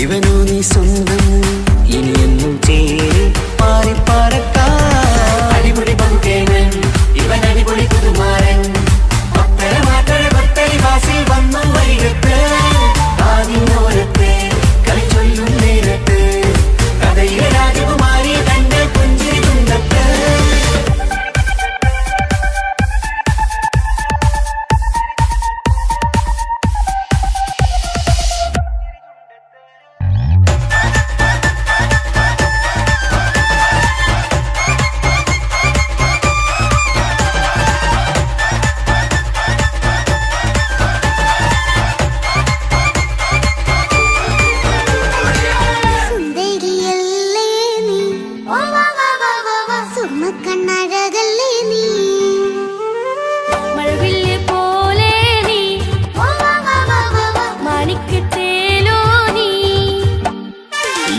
ഇവനോ നീ സ്വന്തം. ഇനിയെന്നും ചേരി പാറി പാറക്കാൻ. അടിപൊളി പങ്കുകേനൻ ഇവൻ അടിപൊളി പുതുമാരൻ. പത്തര മാറ്റഴ കൊത്തളി വാസിൽ വന്നു വരികത്ത്. കാതിനോരത്ത് കളി ചൊല്ലും നേരത്ത് കഥയിലെ രാജകുമാരി തന്റെ പുഞ്ചിരി തുണ്ടത്ത്. സുന്ദരിയല്ലേ നീ, സുർമ്മക്കണ്ണഴകല്ലേ നീ, മഴവില്ല് പോലെ നീ, മാണിക്കത്തേലോ നീ.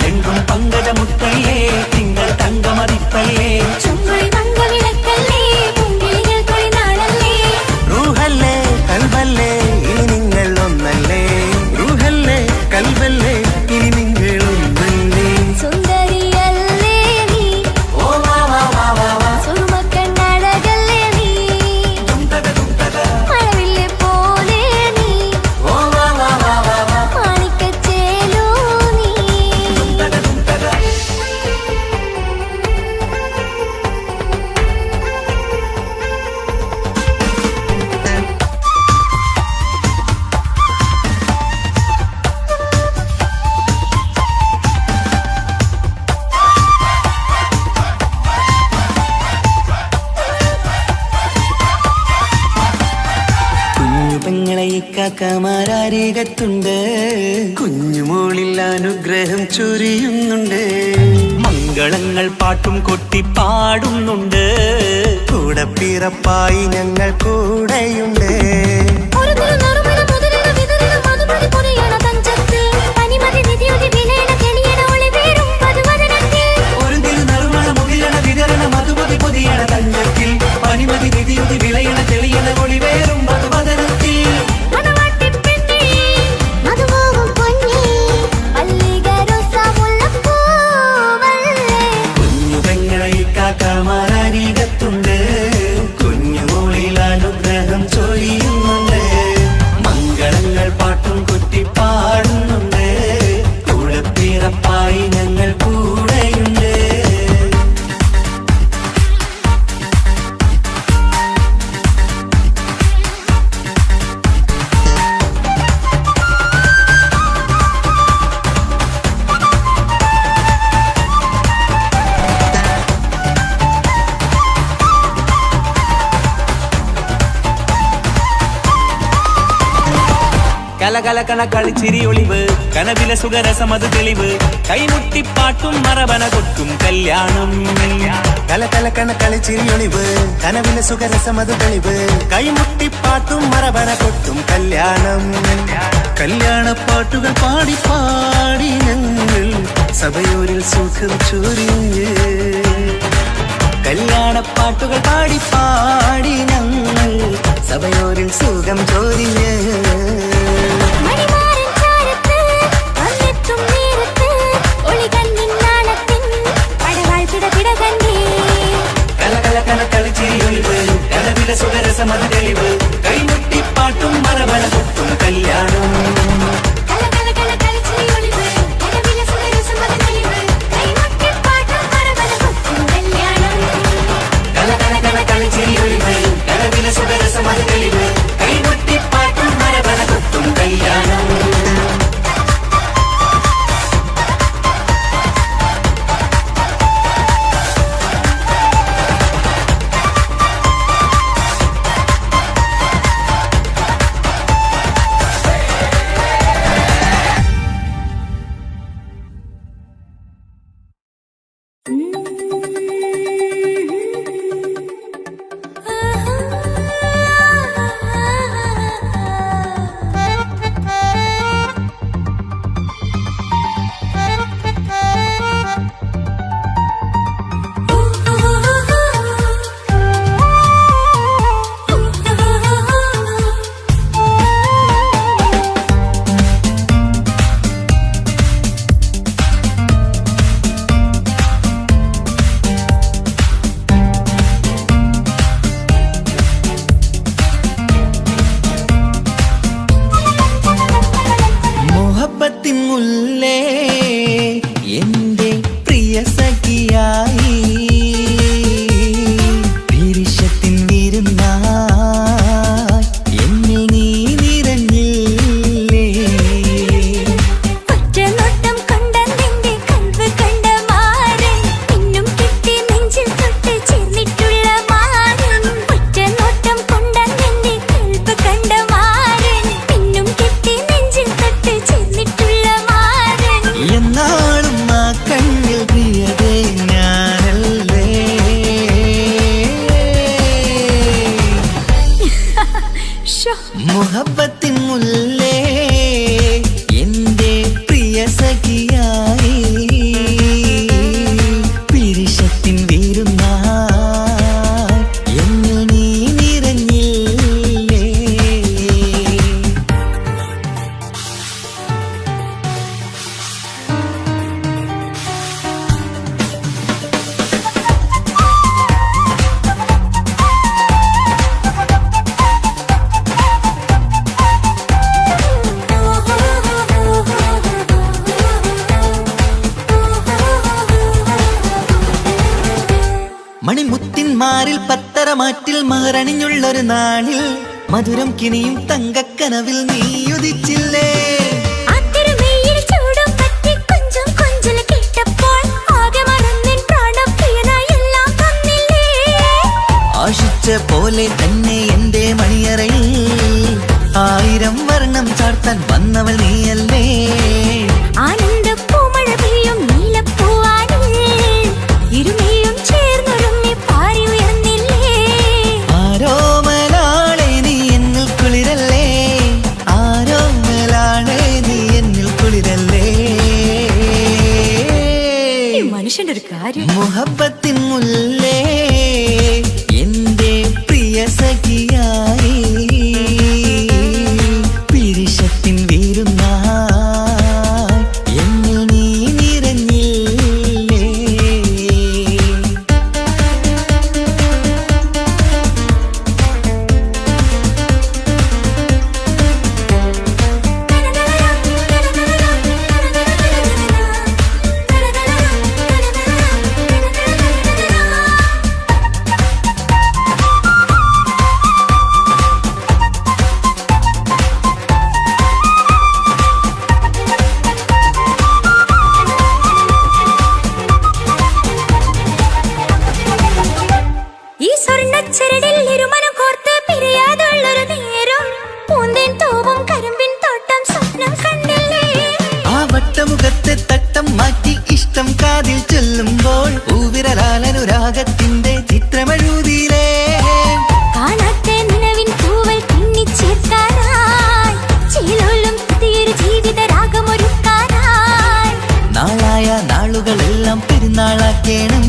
എങ്കും പങ്കജമുത്തല്ലേ തിങ്കൾ തങ്കമതിപ്പല്ലേ. ചുമഴി മംഗവിളക്കല്ലേ പുങ്കിളികൾ തൊഴിനാളല്ലേ. റൂഹല്ലേ കൽബല്ലേ ഇനി നിങ്ങൾ ഒന്നല്ലേ. റൂഹല്ലേ കൽബല്ലേ ഇനി നിങ്ങൾ ഒന്നല്ലേ. സുന്ദരിയല്ലേ നീ, സുറുമക്കണ്ണഴകല്ലേ നീ, മഴവില്ല് പോലെ നീ, മാണിക്കച്ചേലോ നീ. കുഞ്ഞു പെങ്ങളെ ഇക്കാക്കമാരാരികത്തുണ്ട്. കുഞ്ഞുമോളിൽ അനുഗ്രഹം ചൊരിയുന്നുണ്ട്. മംഗളങ്ങൾ പാട്ടും കൊട്ടി പാടുന്നുണ്ട്. കൂടെ പിറപ്പായി ഞങ്ങൾ കൂടെയുണ്ട്. ഒരു തിരുനറുമണ മുതിരണ വിതരണ മധുമതി പൊരിയണ തഞ്ചത്ത്. പനിമതി നിധിയുതി വിലയണ തെളിയണ ഒളിവേറും പതുവദനത്തിൽ. ഒരു തിരുനറുമണ മുകിലണ വിതരണ മധുമതി പൊതിയണ തഞ്ചത്തിൽ. പനിമതി നിധിയുതി വിളയണ തെളിയണ ഒളിവേറും മധുവദനത്തിൽ. മണവാട്ടി പെണ്ണേ, മധുപോകും പൊന്നേ, മല്ലികരോസ മുല്ലപ്പൂവല്ലേ. കുഞ്ഞു പെങ്ങളെ ഇക്കാക്കമാരാരികത്തുണ്ട്. കുഞ്ഞുമോളിൽ അനുഗ്രഹം ചൊരിയുന്നുണ്ട്. കലകലകണ കളിച്ചിരി ഒളിവ് കനവിലെ സുഖരസമത് തെളിവ് കൈമുട്ടിപ്പാട്ടും മറവന കൊട്ടും കല്യാണം കലകലകണ കളിച്ചിരി ഒളിവ് കനവിലെ സുഖരസമത് തെളിവ് കൈമുട്ടിപ്പാട്ടും മറവന കൊട്ടും കല്യാണം കല്യാണപ്പാട്ടുകൾ പാടി പാടി ഞങ്ങൾ സഭയോരിൽ സുഖം ചൊരിഞ്ഞ് കല്യാണപ്പാട്ടുകൾ പാടി പാടി ഞങ്ങൾ സഭയോരിൽ സുഖം ചൊരിഞ്ഞ് മണിമാരൻ ചാരത്ത് വന്നെത്തും നേരത്ത് ഒളികണ്ണിൻ നാളത്തിൻ പടവാൾ പിടപിട കണ്ടേ കലകലകണ കളിച്ചിരി ഒളിവ് കനവിലെ സുഖരസമത് തെളിവ് കൈമുട്ടിപ്പാട്ടും മറവന കൊട്ടും കല്യാണം കലകലകണ കളിച്ചിരി ഒളിവ് കനവിലെ സുഖരസമത് തെളിവ് കൈമുട്ടിപ്പാട്ടും മറവന കൊട്ടും കല്യാണം കലകലകണ കളിച്ചിരി ഒളിവ് കനവിലെ സുഖരസമത് തെളിവ് കൈമുട്ടിപ്പാട്ടും മറവന കൊട്ടും കല്യാണം മുഹബത്തിൻ മുല്ലേ എന്റെ പ്രിയ സഖിയായി പിരിശത്തിൻ വിരുന്നായി എന്നിൽ നീ നിറഞ്ഞില്ലേ ഒറ്റ നോട്ടം കൊണ്ടെന്റെ കൽവ് കണ്ട മാരൻ പിന്നും കിട്ടി നെഞ്ചിൽ തൊട്ട് ചേർന്നിട്ടുള്ള മാരൻ ഒറ്റ നോട്ടം കൊണ്ടെന്റെ കൽവ് കണ്ട മാരൻ പിന്നും കിട്ടി നെഞ്ചിൽ തൊട്ട് ചേർന്നിട്ടുള്ള മാരൻ എന്നാളും ആ കണ്ണിൽ പ്രിയതേ ഞാനല്ലേ മുഹബത്തിൻ മുല്ലേ എന്റെ പ്രിയ സഖിയായി പിരിശത്തിൻ വിരുന്നായി എന്നിൽ നീ നിറഞ്ഞില്ലേ മണിമുത്തിന്മാരിൽ പത്തരമാറ്റിൽ മഹറണിഞ്ഞുള്ളൊരു നാളിൽ മധുരം കിനിയും തങ്കക്കനവിൽ നീ ഉദിച്ചില്ലേ ആത്തിരുമേയിൽ ചൂടും പറ്റി കൊഞ്ചും കൊഞ്ചൽ കേട്ടപ്പോൾ ആകെ മറന്നിൻ പ്രാണപ്രിയനായി എല്ലാം തന്നില്ലേ ആശിച്ച പോലെ തന്നെ എന്റെ മണിയറയിൽ 1000 വർണ്ണം ചാർത്താൻ വന്നവൾ നീയല്ലേ ആനന്ദ പൂമഴ പെയ്യും നീലപ്പൂവാനിൽ ഇരുമേയും ചേർന്നൊരുമ്മി പാറി ഉയർന്നില്ലേ ആരോമലാളെ നീ എന്നിൽ കുളിരല്ലേ ആരോമലാളെ നീ എന്നിൽ കുളിരല്ലേ മനുഷ്യന്റെ ഒരു കാര്യം മുഹബത്തിൻ മുല്ലേ എന്റെ പ്രിയ സഖിയായി പിരിശത്തിൻ വിരുന്നായി എന്നിൽ നീ നിറഞ്ഞില്ലേ ലാ രാഗത്തിന്റെ ചിത്രമെഴുതിയിലേ കാണാത്ത നിലവിൻ പൂവൽ പിന്നിച്ചേർക്കാനായി ചിലോലും പുതിയൊരു ജീവിത രാഗമൊരുക്കാനായി നാളായ നാളുകളെല്ലാം പെരുന്നാളാക്കേണം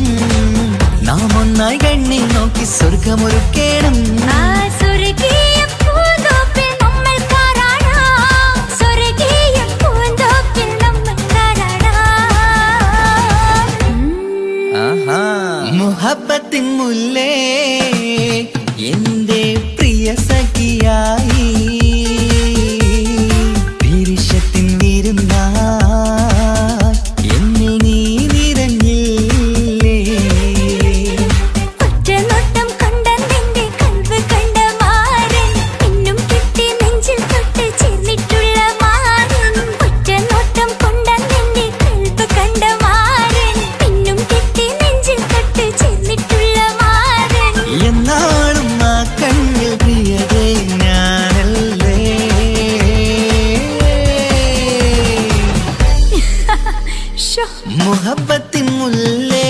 നാം ഒന്നായി കണ്ണിൽ നോക്കി സ്വർഗമൊരുക്കേണം ആ സ്വർഗീയ പൂന്തോപ്പിൽ നമ്മൾ കാറാടാം സ്വർഗീയ പൂന്തോപ്പിൽ നമ്മൾ കാറാടാം മുഹബത്തിൻ മുല്ലേ എന്റെ പ്രിയ സഖിയായി പീരിഷത്തിൻ വിരുന്നായി എന്നിൽ നീ നിറഞ്ഞില്ലേ ഒറ്റനോട്ടം കണ്ട നിന്റെ കൽവ് കണ്ട മാരൻ പിന്നും കിട്ടി നെഞ്ചിൽ തൊട്ട് ചേർന്നിട്ടുള്ള മാരൻ ഒറ്റനോട്ടം കൊണ്ട നിന്റെ കൽവ് കണ്ട മാരൻ പിന്നും കിട്ടി നെഞ്ചിൽ തൊട്ട് ചേർന്നിട്ടുള്ള മാരൻ എന്നാളും ആ കണ്ണിൽ പ്രിയതേ ഞാനല്ലേ മുഹബത്തിൻ മുല്ലേ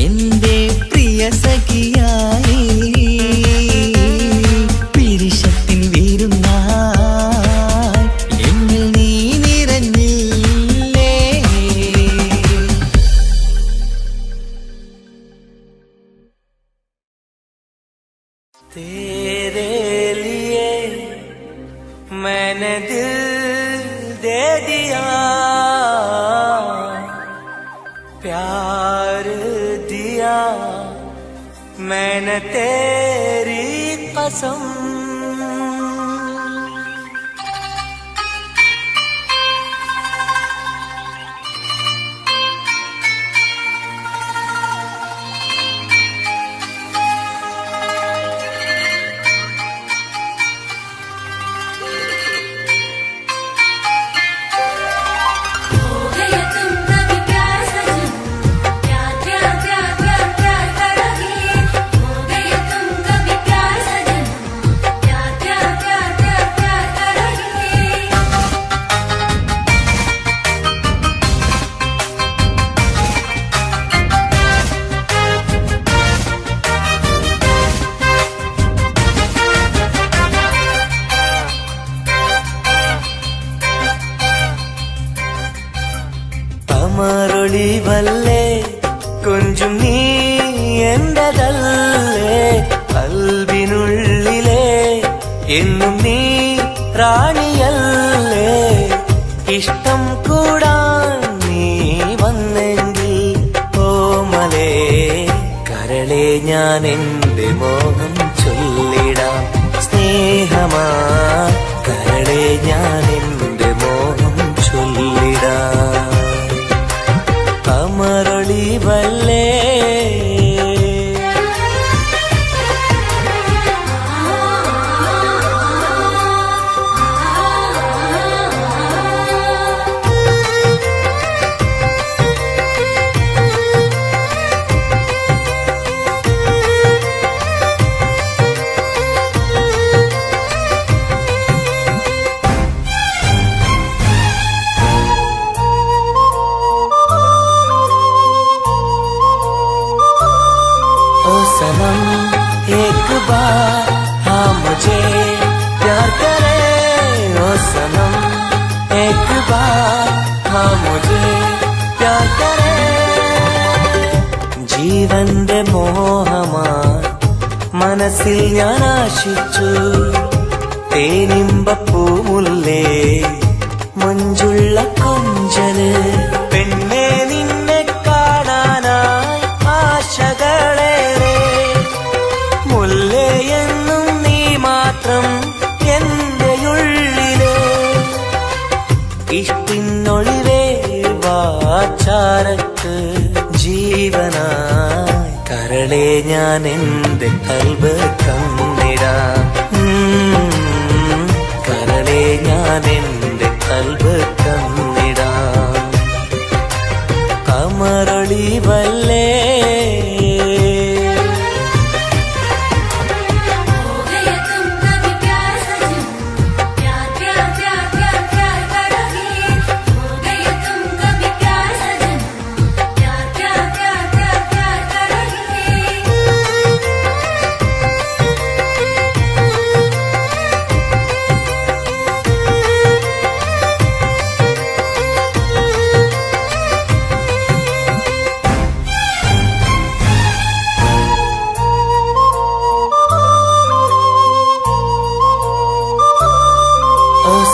എന്റെ പ്രിയ സഖിയായി പിരിശത്തിൻ വിരുന്നായി എന്നിൽ നീ നിറഞ്ഞില്ലേ तेरे लिए मैंने दिल दे दिया प्यार दिया मैंने तेरी कसम അമരൊളിവല്ലേ കൊഞ്ചും നീ എന്റതല്ലേ കൽവിനുള്ളിലെ എന്നും നീ റാണിയല്ലേ ഇഷ്ടം കൂടാൻ നീ വന്നെങ്കിൽ ഓമലേ കരളെ ഞാൻ എന്റെ മോഹം ചൊല്ലിടാം സ്നേഹമാ കരളെ ഞാൻ എന്റെ മോഹം ചൊല്ലിടാം അമരൊളിവല്ലേ ओ सनम एक बार हाँ मुझे प्यार करे ओ सनम एक बार हाँ मुझे प्यार करे ജീവന്റെ മോഹമായി മനസ്സിൽ ഞാൻ ആശിച്ചു തേനിമ്പപ്പൂമുല്ലേ മഞ്ചുള്ള കൊഞ്ചല് പെണ്ണെ നിന്നെ കാണാനായി ആശകളേറെ മുല്ലയെന്നും നീ മാത്രം എന്റെ ഉള്ളിലെ ഇഷ്ടിനൊളിവേ വാചാരക്ക് ജീവനായി കരളെ ഞാൻ എന്റെ കൽബ് തന്നിടാം കരളെ ഞാൻ എന്റെ കൽബ് തന്നിടാം അമരൊളിവല്ലേ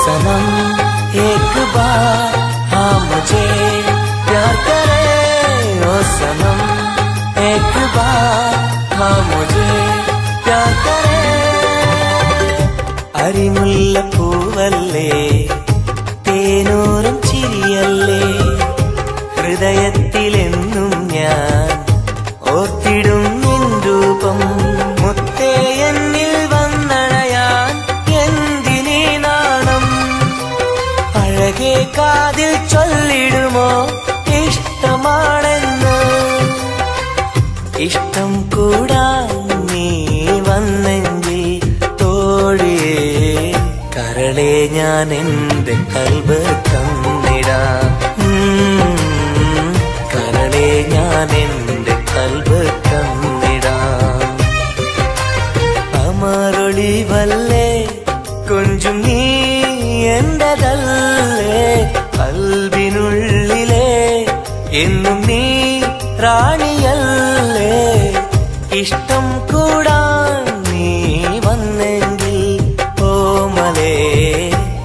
सनम एक बार हाँ मुझे प्यार करे ओ सनम एक बार हाँ मुझे प्यार करे അരിമുല്ലപ്പൂവല്ലേ തേനൂറും ചിരിയല്ലേ ഹൃദയത്തിലെന്നും ഞാൻ ഓർത്തിടും നിൻ രൂപം മുത്തേ എന്നിൽ വന്നണയാൻ എന്തിനീ നാണം അഴകേ കാതിൽ ചൊല്ലിടുമോ ഇഷ്ടമാണെന്ന് ഇഷ്ടം കൂടാൻ നീ വന്നെങ്കിൽ തോഴിയേ കരളെ ഞാൻ എന്റെ കൽബ് തന്നിടാം കരളെ ഞാൻ എന്റെ കൽബ് തന്നിടാം അമരൊളിവല്ലേ കൊഞ്ചും നീ എന്റെതല്ലേ കൽബിനുള്ളിലെ എന്നും നീ റാണിയല്ലേ ഇഷ്ടം കൂടാൻ നീ വന്നെങ്കിൽ ഓമലേ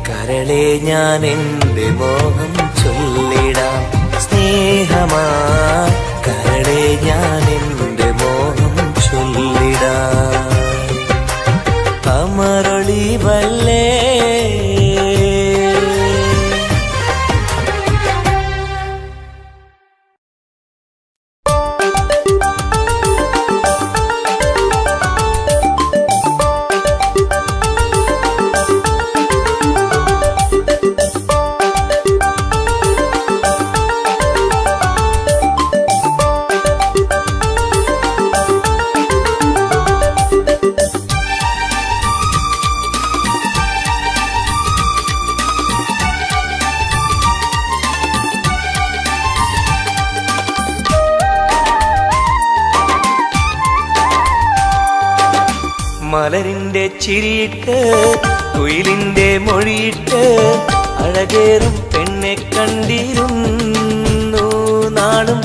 കരളെ ഞാൻ എന്റെ മോഹം ചൊല്ലിടാം സ്നേഹമാ കരളെ ഞാൻ എന്റെ മോഹം ചൊല്ലിടാം അമരൊളിവല്ലേ മലരിന്റെ ചിരിയിട്ട് കുയിലിന്റെ മൊഴിയിട്ട് അഴകേറും പെണ്ണെ കണ്ടിരുന്നു നാളും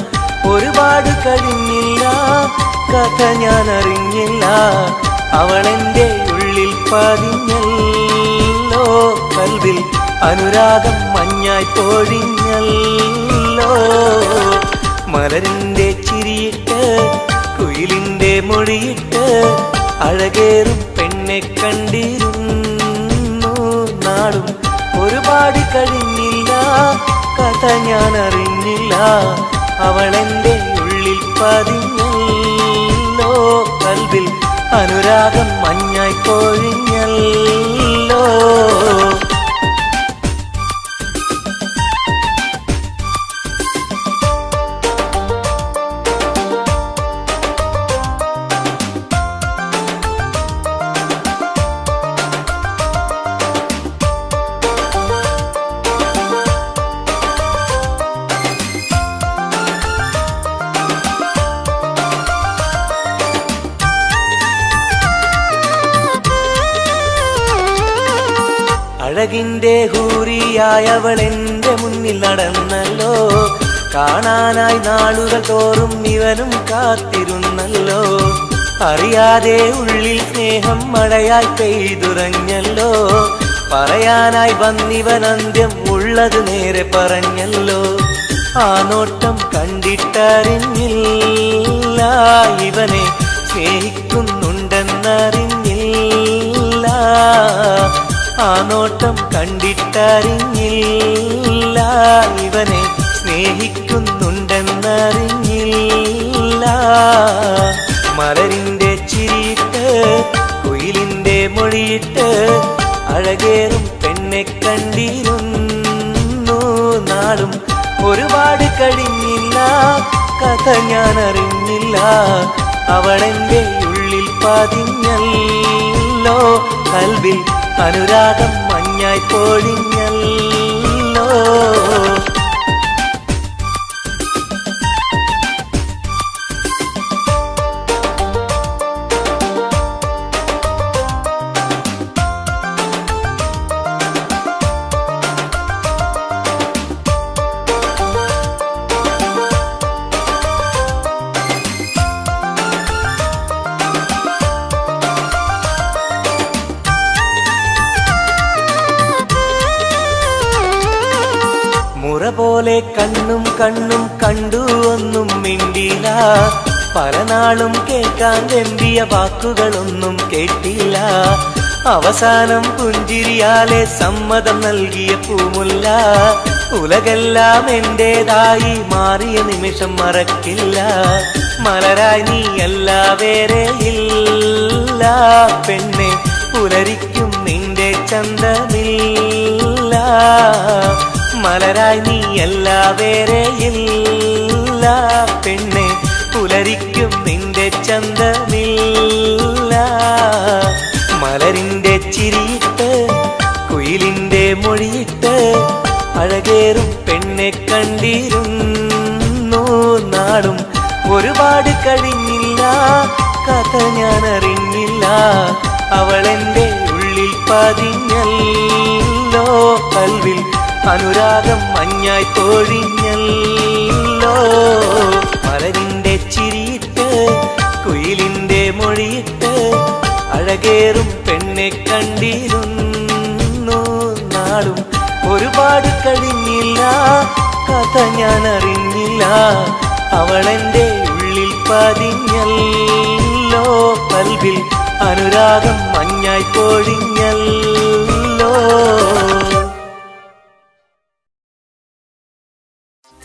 ഒരുപാട് കഴിഞ്ഞില്ല കഥ ഞാൻ അറിഞ്ഞില്ല അവളെന്റെ ഉള്ളിൽ പതിഞ്ഞല്ലോ കൽവിൽ അനുരാഗം മഞ്ഞായി പൊഴിഞ്ഞല്ലോ മലരിന്റെ ചിരിയിട്ട് കുയിലിന്റെ മൊഴിയിട്ട് അഴകേറും പെണ്ണെ കണ്ടിരുന്നു നാളും ഒരുപാട് കഴിഞ്ഞില്ല കഥ ഞാൻ അറിഞ്ഞില്ല അവളെന്റെ ഉള്ളിൽ പതിഞ്ഞല്ലോ കൽവിൽ അനുരാഗം മഞ്ഞായി പൊഴിഞ്ഞല്ലോ അഴകിന്റെ ഹൂറിയായവൾ എന്റെ മുന്നിൽ നടന്നല്ലോ കാണാനായി നാളുകൾ തോറും ഇവനും കാത്തിരുന്നല്ലോ അറിയാതെ ഉള്ളിൽ സ്നേഹം മഴയായി പെയ്തുറഞ്ഞല്ലോ പറയാനായി വന്നിവൻ അന്ത്യം ഉള്ളത് നേരെ പറഞ്ഞല്ലോ ആ നോട്ടം കണ്ടിട്ടറിഞ്ഞില്ല ഇവനെ സ്നേഹിക്കുന്നുണ്ടെന്നറിഞ്ഞില്ല ആ നോട്ടം കണ്ടിട്ടറിഞ്ഞില്ല ഇവനെ സ്നേഹിക്കുന്നുണ്ടെന്നറിഞ്ഞില്ല മലരിന്റെ ചിരിയിട്ട് കുയിലിന്റെ മൊഴിയിട്ട് അഴകേറും പെണ്ണെ കണ്ടിരുന്നു നാളും ഒരുപാട് കഴിഞ്ഞില്ല കഥ ഞാൻ അറിഞ്ഞില്ല അവളെന്റെ ഉള്ളിൽ പതിഞ്ഞല്ലോ കൽവിൽ അനുരാഗം മഞ്ഞായി പൊഴിഞ്ഞല്ലോ പോലെ കണ്ണും കണ്ണും കണ്ടു ഒന്നും മിണ്ടില്ല. പല നാളും കേൾക്കാൻ വെമ്പിയ വാക്കുകളൊന്നും കേട്ടില്ല. അവസാനം പുഞ്ചിരിയാലെ സമ്മതം നൽകിയ പൂമുല്ല. ഉലകെല്ലാം എന്റേതായി മാറിയ നിമിഷം മറക്കില്ല. മലരായി നീയല്ല വേറെ ഇല്ല പെണ്ണെ, പുലരിക്കും നിന്റെ ചന്തമില്ല. മലരായി നീയല്ല വേറെ ഇല്ല പെണ്ണെ, പുലരിക്കും നിന്റെ ചന്തമില്ല. മലരിന്റെ ചിരിയിട്ട് കുയിലിന്റെ മൊഴിയിട്ട് അഴകേറും പെണ്ണെ കണ്ടിരുന്നു നാളും. ഒരുപാട് കഴിഞ്ഞില്ല, കഥ ഞാൻ അറിഞ്ഞില്ല. അവളെന്റെ ഉള്ളിൽ പതിഞ്ഞല്ലോ, കൽവിൽ അനുരാഗം മഞ്ഞായി പൊഴിഞ്ഞല്ലോ. മലരിന്റെ ചിരിയിട്ട് കുയിലിന്റെ മൊഴിയിട്ട് അഴകേറും പെണ്ണെ കണ്ടിരുന്നു നാളും. ഒരുപാട് കഴിഞ്ഞില്ല, കഥ ഞാൻ അറിഞ്ഞില്ല. അവളെന്റെ ഉള്ളിൽ പതിഞ്ഞല്ലോ, കൽവിൽ അനുരാഗം മഞ്ഞായി പൊഴിഞ്ഞല്ലോ.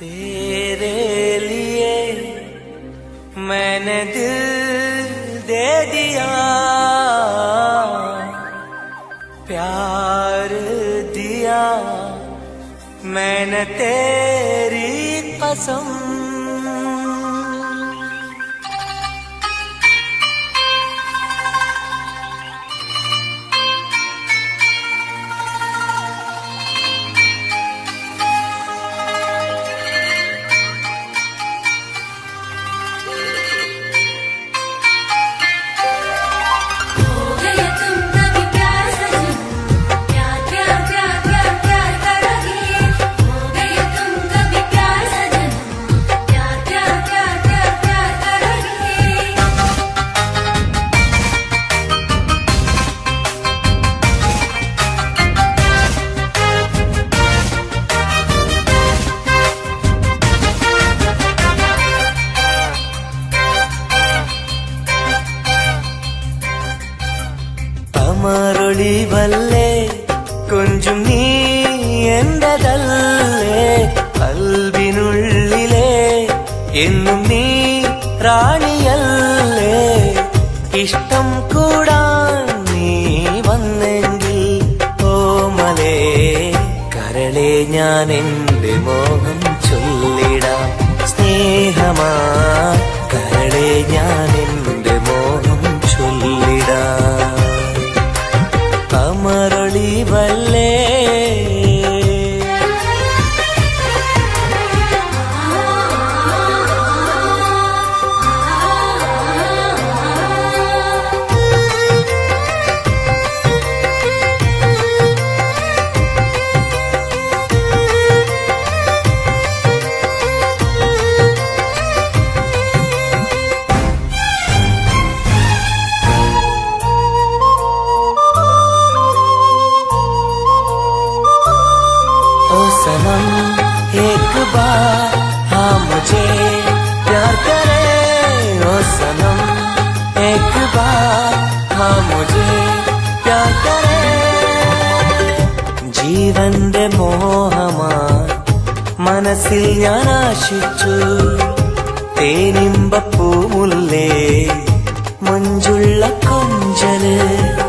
तेरे लिए मैंने दिल दे दिया, प्यार दिया मैंने तेरी कसम. മറുളിവല്ലേ കൊഞ്ചും നീ എന്റതല്ലേ, കൽബിനുള്ളിലെ എന്നും നീ റാണിയല്ലേ. ഇഷ്ടം കൂടാൻ നീ വന്നെങ്കിൽ ഓമലേ കരളെ ഞാൻ എന്റെ മോഹം ചൊല്ലിടാം. സ്നേഹമാ കരളെ ഞാൻ എന്റെ മോഹം ചൊല്ലിടാം. കമറൊളിവല്ലേ सनम एक बार हाँ मुझे प्यार करे, ओ सनम एक बार हाँ मुझे प्यार करे. ജീവന്റെ മോഹമാ മനസ്സിൽ ഞാൻ ആശിച്ചു, തേനിമ്പപ്പൂമുല്ലേ മഞ്ചുള്ള കൊഞ്ചല്.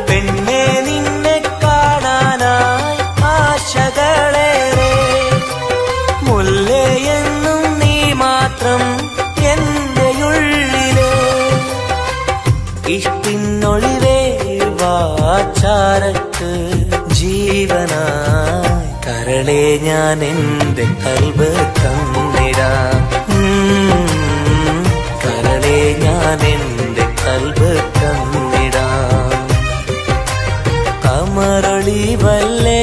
പെണ്ണെ നിന്നെ കാണാനായി ആശകളേറെ, മുല്ലയെന്നും നീ മാത്രം എന്റെ ഉള്ളില്. ഇഷ്ടിനൊളിവേ വാചാരത്ത് ജീവനായി കരളെ ഞാൻ എന്റെ കൽബ് തന്നിടാം. കരളെ ഞാൻ എന്റെ കൽബ് തന്നിടാം. കമറൊളിവല്ലേ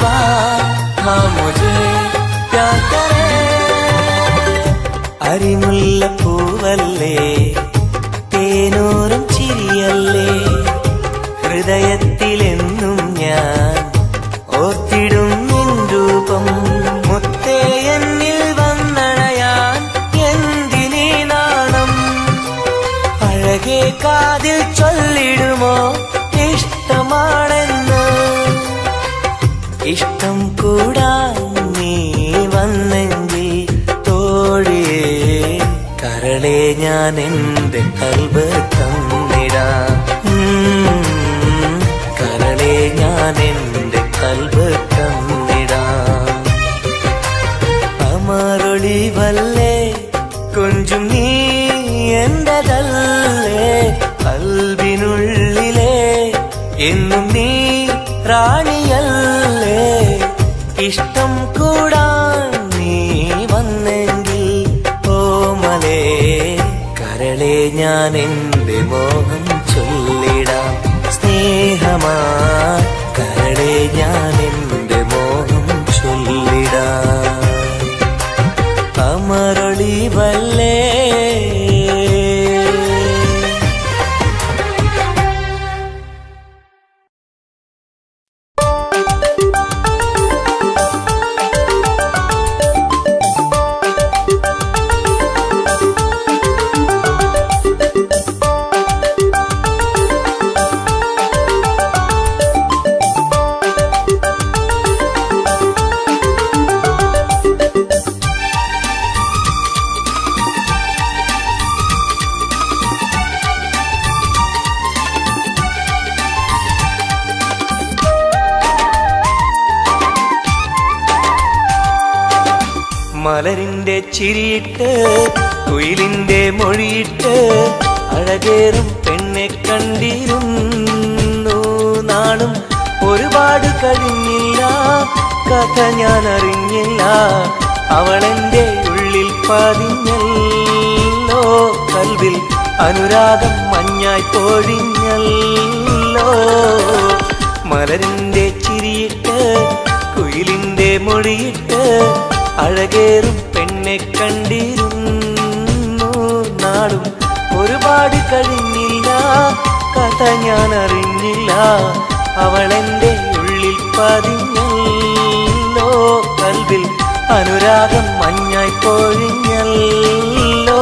बार हाँ मुझे प्यार करे അരിമുല്ല പൂവല്ലേ തേനൂറും ചിരിയല്ലേ ഹൃദയത്തിലെന്നും ഞാൻ ഓർത്തിടും നിൻ രൂപം മുത്തേ എന്നിൽ വന്നണയാൻ എന്തിനീ നാണം അഴകേ കാതിൽ ചൊല്ലിടുമോ ഇഷ്ടമാണെന്ന് ഇഷ്ടം കൂടാൻ നീ വന്നെങ്കിൽ തോഴിയേ കരളെ ഞാൻ എന്റെ കൽബ് തന്നിടാം കരളെ ഞാൻ എന്റെ കൽബ് തന്നിടാം അമരൊളിവല്ലേ കൊഞ്ചും നീ എന്റതല്ലേ കൽബിനുള്ളിലെ എന്നും നീ റാണിയല്ലേ ഇഷ്ടം കൂടാൻ നീ വന്നെങ്കിൽ ഓമലേ കരളെ ഞാൻ എന്റെ മോഹം ചൊല്ലിടാം സ്നേഹമാ കരളെ ഞാൻ എന്റെ മോഹം ചൊല്ലിടാം അമരൊളിവല്ലേ മലരിന്റെ ചിരിയിട്ട് കുയിലിന്റെ മൊഴിയിട്ട് അഴകേറും പെണ്ണെ കണ്ടിരുന്നു നാളും ഒരുപാട് കഴിഞ്ഞില്ല കഥ ഞാൻ അറിഞ്ഞില്ല അവളെന്റെ ഉള്ളിൽ പതിഞ്ഞല്ലോ കൽവിൽ അനുരാഗം മഞ്ഞായി പൊഴിഞ്ഞല്ലോ മലരിന്റെ ചിരിയിട്ട് കുയിലിന്റെ മൊഴിയിട്ട് അഴകേറും പെണ്ണെ കണ്ടിരുന്നു നാളും ഒരുപാട് കഴിഞ്ഞില്ല കഥ ഞാൻ അറിഞ്ഞില്ല അവളെന്റെ ഉള്ളിൽ പതിഞ്ഞല്ലോ കൽവിൽ അനുരാഗം മഞ്ഞായി പൊഴിഞ്ഞല്ലോ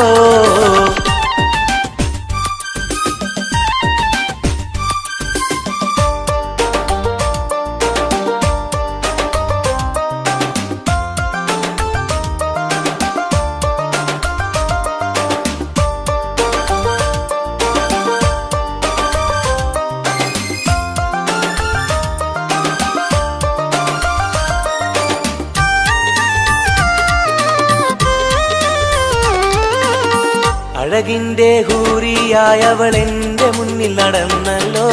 അഴകിന്റെ ഹൂറിയായവൾ എന്റെ മുന്നിൽ നടന്നല്ലോ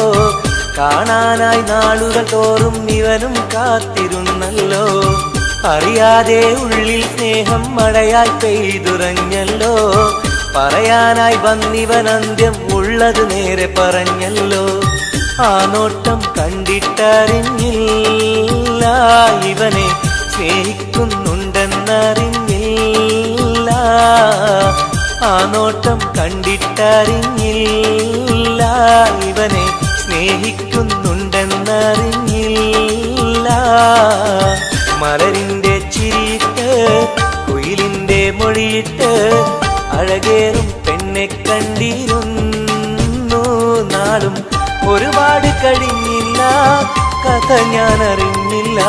കാണാനായി നാളുകൾ തോറും ഇവനും കാത്തിരുന്നല്ലോ അറിയാതെ ഉള്ളിൽ സ്നേഹം മഴയായി പെയ്തുറഞ്ഞല്ലോ പറയാനായി വന്നിവൻ അന്ത്യം ഉള്ളത് നേരെ പറഞ്ഞല്ലോ ആ നോട്ടം കണ്ടിട്ടറിഞ്ഞില്ല ഇവനെ സ്നേഹിക്കുന്നുണ്ടെന്നറിഞ്ഞില്ല ആ നോട്ടം കണ്ടിട്ടറിഞ്ഞില്ല ഇവനെ സ്നേഹിക്കുന്നുണ്ടെന്നറിഞ്ഞില്ല മലരിന്റെ ചിരിയിട്ട് കുയിലിന്റെ മൊഴിയിട്ട് അഴകേറും പെണ്ണെ കണ്ടിരുന്നു നാളും ഒരുപാട് കഴിഞ്ഞില്ല കഥ ഞാൻ അറിഞ്ഞില്ല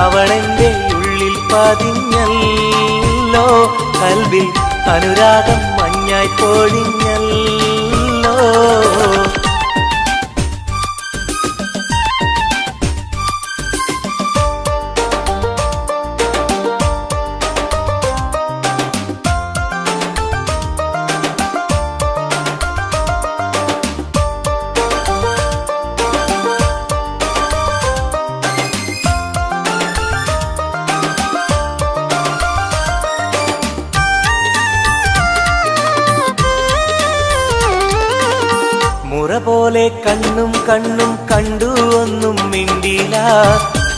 അവളെന്റെ ഉള്ളിൽ പതിഞ്ഞല്ലോ കൽവിൽ അനുരാഗം മഞ്ഞായി പൊഴിഞ്ഞല്ലോ പോലെ കണ്ണും കണ്ണും കണ്ടു ഒന്നും മിണ്ടില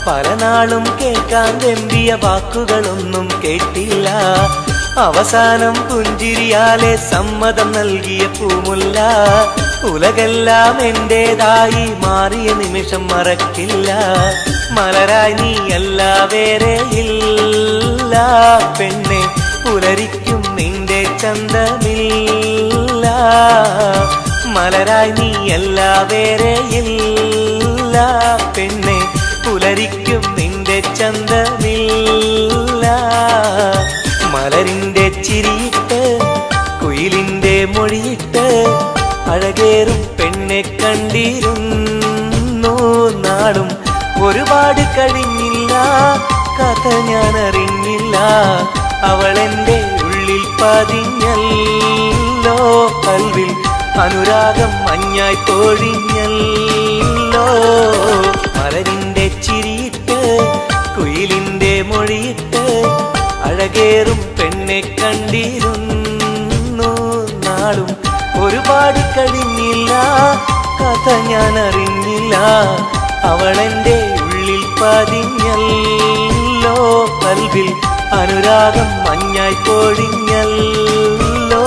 പല നാളും കേൾക്കാൻ വെമ്പിയ വാക്കുകളൊന്നും കേട്ടില്ല. അവസാനം പുഞ്ചിരിയാലെ സമ്മതം നൽകിയ പൂമുല്ല. ഉലകെല്ലാം എന്റേതായി മാറിയ നിമിഷം മറക്കില്ല. മലരായി നീയല്ല വേറെ ഇല്ല പെണ്ണെ, പുലരിക്കും നിന്റെ ചന്തമില്ല. മലരായി നീയല്ല വേറെ ഇല്ല പെണ്ണെ, പുലരിക്കും നിന്റെ ചന്തമില്ല. മലരിന്റെ ചിരിയിട്ട് കുയിലിന്റെ മൊഴിയിട്ട് അഴകേറും പെണ്ണെ കണ്ടിരുന്നു നാളും. ഒരുപാട് കഴിഞ്ഞില്ല, കഥ ഞാൻ അറിഞ്ഞില്ല. അവളെന്റെ ഉള്ളിൽ പതിഞ്ഞല്ലോ, കൽവിൽ അനുരാഗം മഞ്ഞായി പൊഴിഞ്ഞല്ലോ. മലരിന്റെ ചിരിയിട്ട് കുയിലിന്റെ മൊഴിയിട്ട് അഴകേറും പെണ്ണെ കണ്ടിരുന്നു നാളും. ഒരുപാട് കഴിഞ്ഞില്ല, കഥ ഞാൻ അറിഞ്ഞില്ല. അവളെന്റെ ഉള്ളിൽ പതിഞ്ഞല്ലോ, കൽവിൽ അനുരാഗം മഞ്ഞായി പൊഴിഞ്ഞല്ലോ.